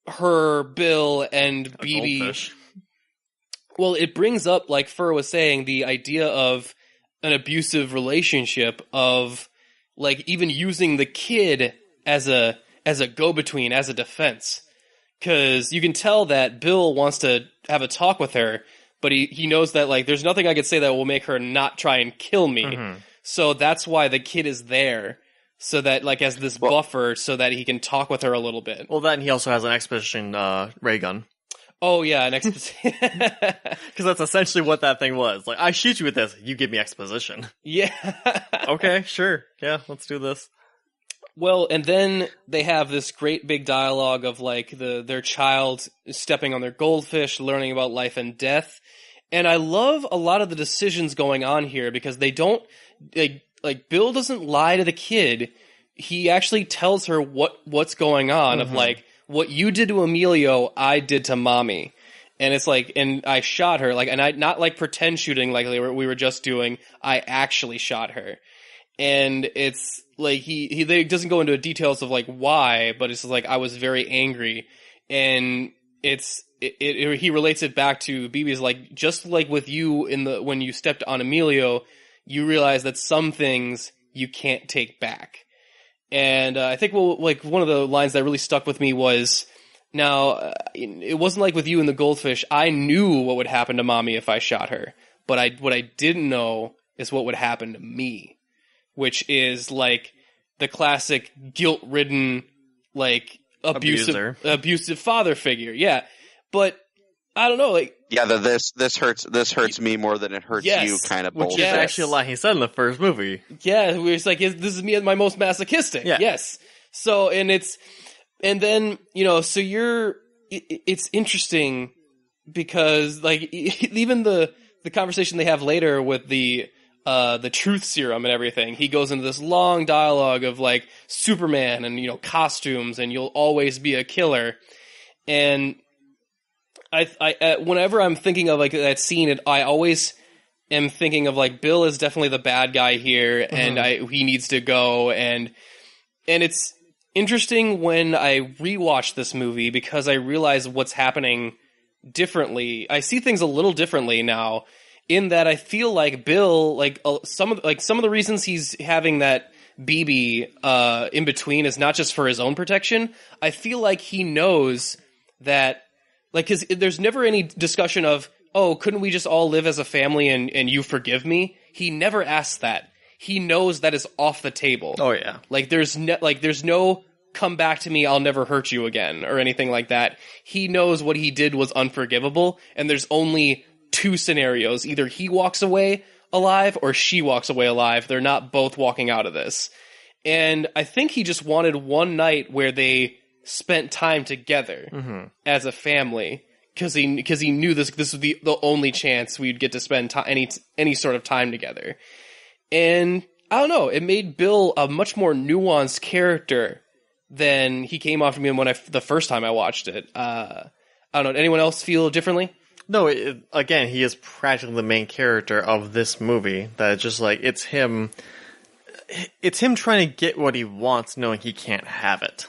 her, Bill, and Bibi. Well, it brings up, like Pher was saying, the idea of an abusive relationship, of like even using the kid as a go-between, as a defense. Because you can tell that Bill wants to have a talk with her, but he knows that like there's nothing I could say that will make her not try and kill me. Mm-hmm. So that's why the kid is there. So that, like, as this buffer, so that he can talk with her a little bit. Well, then he also has an exposition ray gun. Oh, yeah, an exposition. Because that's essentially what that thing was. Like, I shoot you with this, you give me exposition. Yeah. Okay, sure. Yeah, let's do this. Well, and then they have this great big dialogue of, like, their child stepping on their goldfish, learning about life and death. And I love a lot of the decisions going on here, because they don't... Like, Bill doesn't lie to the kid. He actually tells her what's going on, mm-hmm. of, like... What you did to Emilio, I did to Mommy. And it's like, and I shot her, like, and I, not like pretend shooting like we were just doing, I actually shot her. And it's like, he doesn't go into details of like why, but it's like, I was very angry. And he relates it back to Bibi's like, just like with you when you stepped on Emilio, you realize that some things you can't take back. And I think one of the lines that really stuck with me was, now, it wasn't like with you and the goldfish. I knew what would happen to Mommy if I shot her. But what I didn't know is what would happen to me. Which is like the classic guilt-ridden, like, abusive father figure. Yeah. But, I don't know, like... Yeah, this hurts me more than it hurts you kind of bullshit. Which is actually a lie he said in the first movie. Yeah, it's like, this is me at my most masochistic. Yeah. Yes. So, and then, so it's interesting because, like, even the conversation they have later with the truth serum and everything, he goes into this long dialogue of, like, Superman and, costumes and you'll always be a killer. And... I whenever I'm thinking of like that scene, I always am thinking of like Bill is definitely the bad guy here, mm-hmm. and he needs to go. And it's interesting when I rewatch this movie because I realize what's happening differently. I see things a little differently now, in that I feel like Bill, like some of the reasons he's having that BB in between is not just for his own protection. I feel like he knows that, like, because there's never any discussion of, oh, couldn't we just all live as a family and you forgive me? He never asks that. He knows that is off the table. Oh yeah. Like there's no come back to me, I'll never hurt you again or anything like that. He knows what he did was unforgivable, and there's only two scenarios. Either he walks away alive or she walks away alive. They're not both walking out of this. And I think he just wanted one night where they spent time together as a family, because he knew this was the only chance we'd get to spend any sort of time together. And I don't know, it made Bill a much more nuanced character than he came off to me when the first time I watched it. I don't know. Did anyone else feel differently? No, again, he is practically the main character of this movie. That it's just like, it's him trying to get what he wants, knowing he can't have it.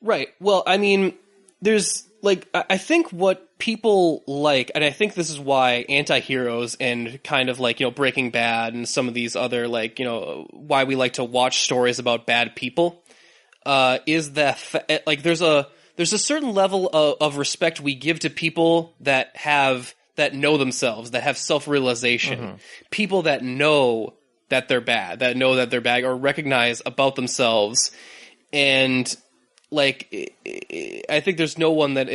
Right. Well, I mean, there's, like, I think what people like, and I think this is why anti-heroes and kind of like, Breaking Bad and some of these other, like, why we like to watch stories about bad people, is that, like, there's a certain level of respect we give to people that know themselves, that have self-realization. People that know that they're bad, or recognize about themselves. And, like, I think there's no one that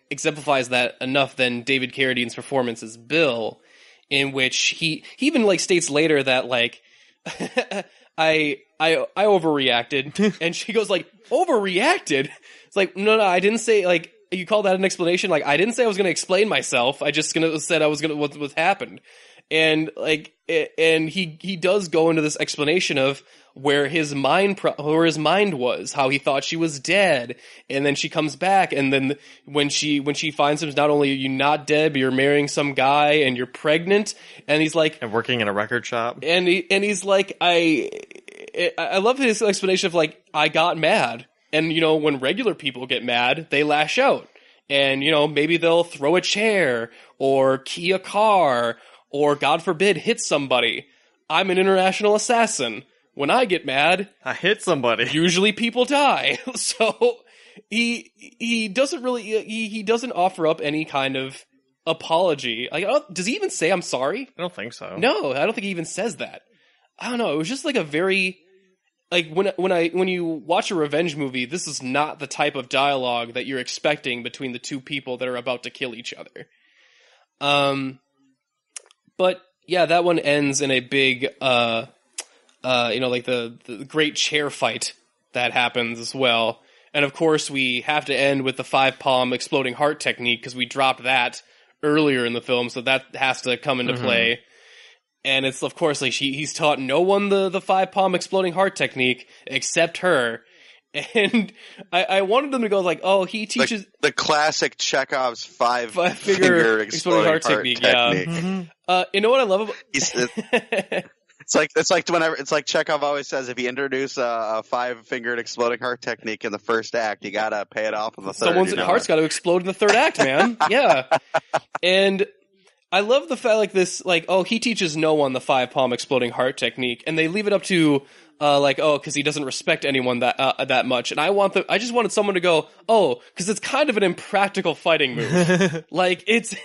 exemplifies that enough than David Carradine's performance as Bill, in which he even, like, states later that, like, I overreacted, and she goes, like, overreacted? It's like, no, I didn't say, like, you call that an explanation? Like, I didn't say I was going to explain myself. I just said I was going to, what happened. And, like, and he does go into this explanation of where his mind was, how he thought she was dead, and then she comes back, and then when she finds him, not only are you not dead, but you're marrying some guy, and you're pregnant, and he's like, and working in a record shop, and he's like, I love his explanation of, like, I got mad, and when regular people get mad, they lash out, and maybe they'll throw a chair or key a car, or God forbid hit somebody. I'm an international assassin. When I get mad, I hit somebody. Usually people die. So he doesn't really he doesn't offer up any kind of apology. Like, does he even say I'm sorry? I don't think so. No, I don't think he even says that. I don't know. It was just like a very, like, when you watch a revenge movie, this is not the type of dialogue that you're expecting between the two people that are about to kill each other. But yeah, that one ends in a big like the great chair fight that happens as well. And of course we have to end with the 5-palm exploding heart technique, because we dropped that earlier in the film, so that has to come into play. And it's, of course, like, he's taught no one the 5-palm exploding heart technique except her. And I wanted them to go like, oh, he teaches the classic Chekhov's five-finger exploding heart technique. Yeah. You know what I love about it's like Chekhov always says, if you introduce a 5-fingered exploding heart technique in the first act, you gotta pay it off in the third. Someone's heart's got to explode in the third act, man. Yeah. And I love the fact, like, this, like, oh, he teaches no one the 5-palm exploding heart technique, and they leave it up to, like, oh, because he doesn't respect anyone that much. And I just wanted someone to go, oh, because it's kind of an impractical fighting move. Like, it's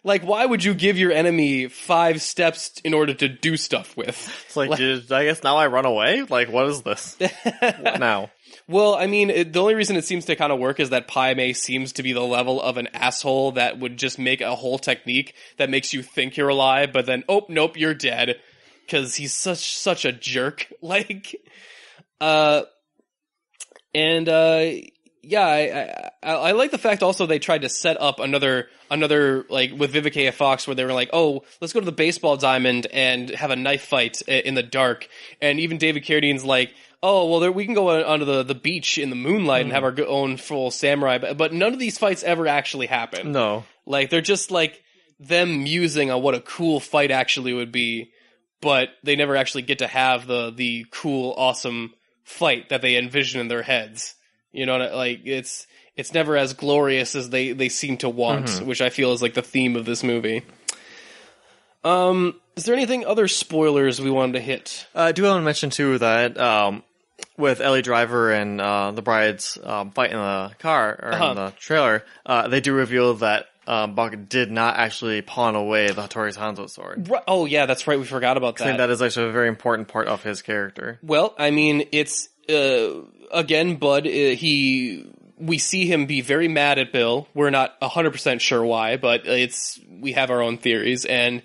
like, why would you give your enemy 5 steps in order to do stuff with? It's like, I guess now I run away? Like, what is this? What now? Well, I mean, the only reason it seems to kind of work is that Pai Mei seems to be the level of an asshole that would just make a whole technique that makes you think you're alive, but then, oh, nope, you're dead. Because he's such a jerk. Like, yeah, I like the fact also they tried to set up another like with Vivica A. Fox, where they were like, oh, let's go to the baseball diamond and have a knife fight in the dark. And even David Carradine's like, oh, well, we can go onto the beach in the moonlight and have our own full samurai. But none of these fights ever actually happen. No. Like, they're just like them musing on what a cool fight actually would be, but they never actually get to have the cool, awesome fight that they envision in their heads. You know, like, it's never as glorious as they seem to want, which I feel is like the theme of this movie. Is there anything other spoilers we wanted to hit? I do want to mention too that with Ellie Driver and the bride's fight in the car or in the trailer, they do reveal that Buck did not actually pawn away the Hattori's Hanzo sword. Oh yeah, that's right. We forgot about that. I think that is actually a very important part of his character. Well, I mean, it's again, Bud. We see him be very mad at Bill. We're not 100% sure why, but we have our own theories. And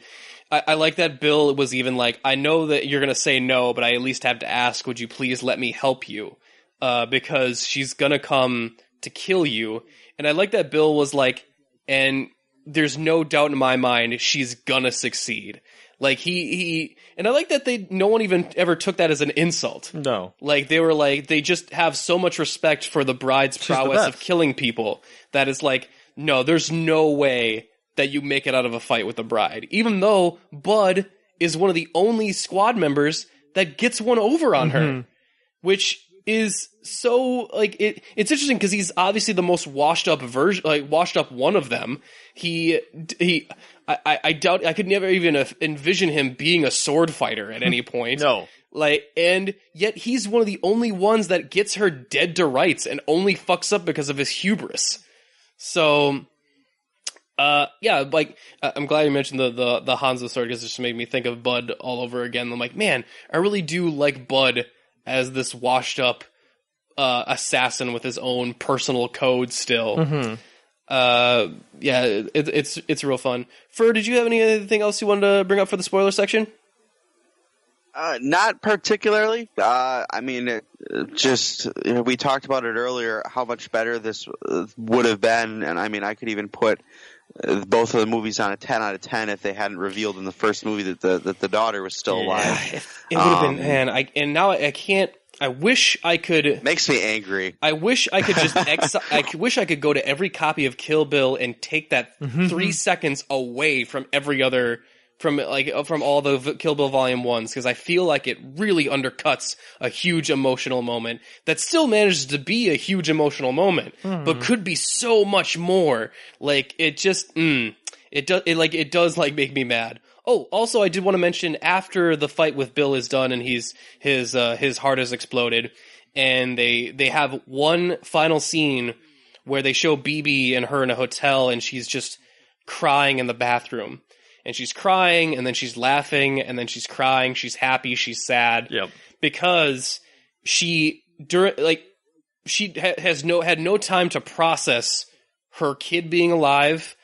I like that Bill was even like, I know that you're going to say no, but I at least have to ask, would you please let me help you? Because she's going to come to kill you. And I like that Bill was like, and there's no doubt in my mind she's going to succeed. Like and I like that no one even ever took that as an insult. No. Like they were like, they just have so much respect for the bride's prowess of killing people that it's like, no, there's no way that you make it out of a fight with the bride. Even though Bud is one of the only squad members that gets one over on her, which is so like it's interesting because he's obviously the most washed up one of them. I doubt I could never even envision him being a sword fighter at any point. No. And yet he's one of the only ones that gets her dead to rights and only fucks up because of his hubris. So, yeah, like, I'm glad you mentioned the Hanzo sword because it just made me think of Bud all over again. I'm like, man, I really do like Bud as this washed up, assassin with his own personal code still. Yeah, it's real fun. Pher, did you have anything else you wanted to bring up for the spoiler section? Not particularly. I mean, we talked about it earlier, how much better this would have been. And I mean, I could even put both of the movies on a 10 out of 10 if they hadn't revealed in the first movie that the daughter was still alive. It would have been, man. I can't. I wish I could. Makes me angry. I wish I could just. I wish I could go to every copy of Kill Bill and take that 3 seconds away from every other, from all the Kill Bill Volume 1s, because I feel like it really undercuts a huge emotional moment that still manages to be a huge emotional moment, but could be so much more. Like it just, it does make me mad. Oh, also, I did want to mention after the fight with Bill is done and his heart has exploded, and they have one final scene where they show BB and her in a hotel, and she's just crying in the bathroom, and she's crying, and then she's laughing, and then she's crying, she's happy, she's sad, because she had no time to process her kid being alive.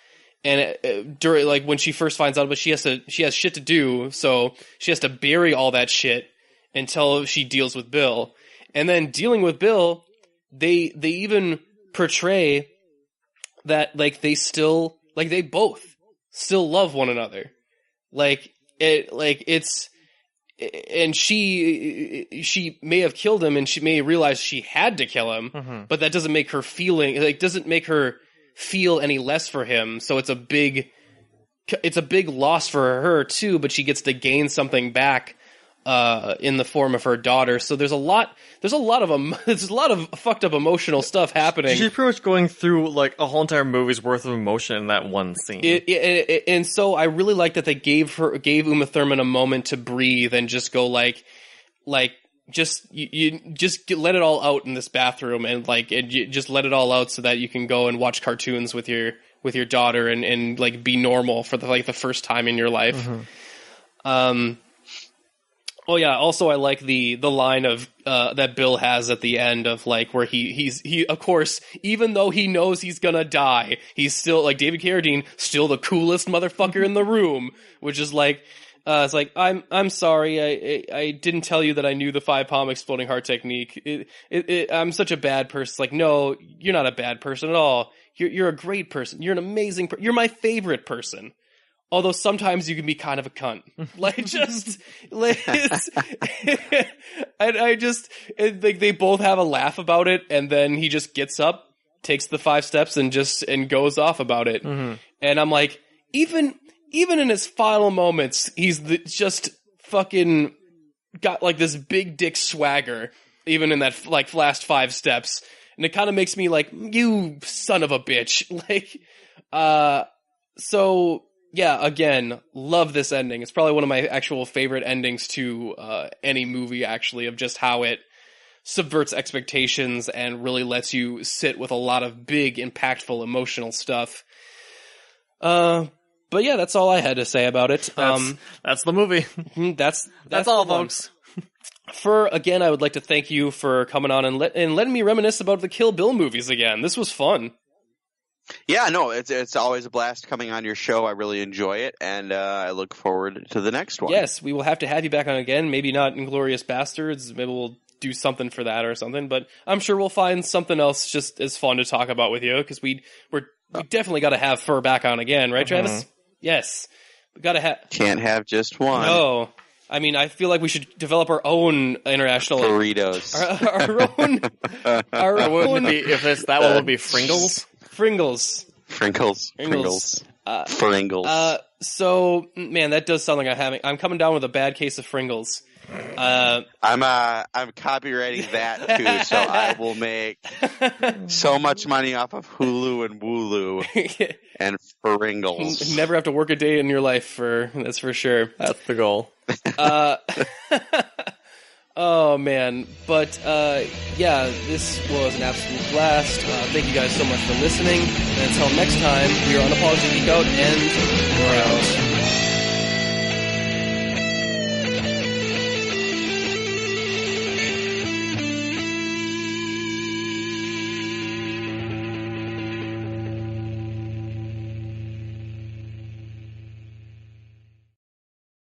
And during when she first finds out, but she has shit to do, so she has to bury all that shit until she deals with Bill. And then dealing with Bill, they even portray that they both still love one another. And she may have killed him, and she may realize she had to kill him, but that doesn't make her feel any less for him, so it's a big loss for her too, but she gets to gain something back in the form of her daughter. So there's a lot of fucked up emotional stuff happening. She's pretty much going through like a whole entire movie's worth of emotion in that one scene. And so I really like that they gave Uma Thurman a moment to breathe and just go you just let it all out in this bathroom, and you just let it all out so that you can go and watch cartoons with your daughter and be normal for the first time in your life. Oh yeah. Also, I like the line of that Bill has at the end of where he of course, even though he knows he's gonna die, he's still David Carradine, still the coolest motherfucker in the room, which is it's I'm sorry, I didn't tell you that I knew the 5-palm exploding heart technique. I'm such a bad person. No, you're not a bad person at all. You're a great person. You're an amazing you're my favorite person. Although sometimes you can be kind of a cunt. They both have a laugh about it, and then he just gets up, takes the 5 steps, and goes off about it. And I'm like, even in his final moments, he's just fucking got this big dick swagger, even in that last 5 steps. And it kind of makes me you son of a bitch. So yeah, again, love this ending. It's probably one of my actual favorite endings to any movie, actually, of just how it subverts expectations and really lets you sit with a lot of big, impactful, emotional stuff. But yeah, that's all I had to say about it. That's the movie. That's all, the one. folks. Again, I would like to thank you for coming on and letting me reminisce about the Kill Bill movies again. This was fun. Yeah, no, it's always a blast coming on your show. I really enjoy it, and I look forward to the next one. Yes, we will have to have you back on again. Maybe not Inglourious Bastards. Maybe we'll do something for that or something. But I'm sure we'll find something else just as fun to talk about with you, because we definitely got to have Pher back on again, right, Travis? Yes, we got to have. Can't have just one. No. I mean, I feel like we should develop our own international burritos. Our own. If it's that one, would be Fringles. Fringles. So, man, that does sound like I'm coming down with a bad case of Fringles. I'm copywriting that too, so I will make so much money off of Hulu and Wooloo and Fringles. Never have to work a day in your life, that's for sure. That's the goal. Oh man, but yeah, this was an absolute blast. Thank you guys so much for listening, and until next time, we are Unapologetic Geek Out, and we're out.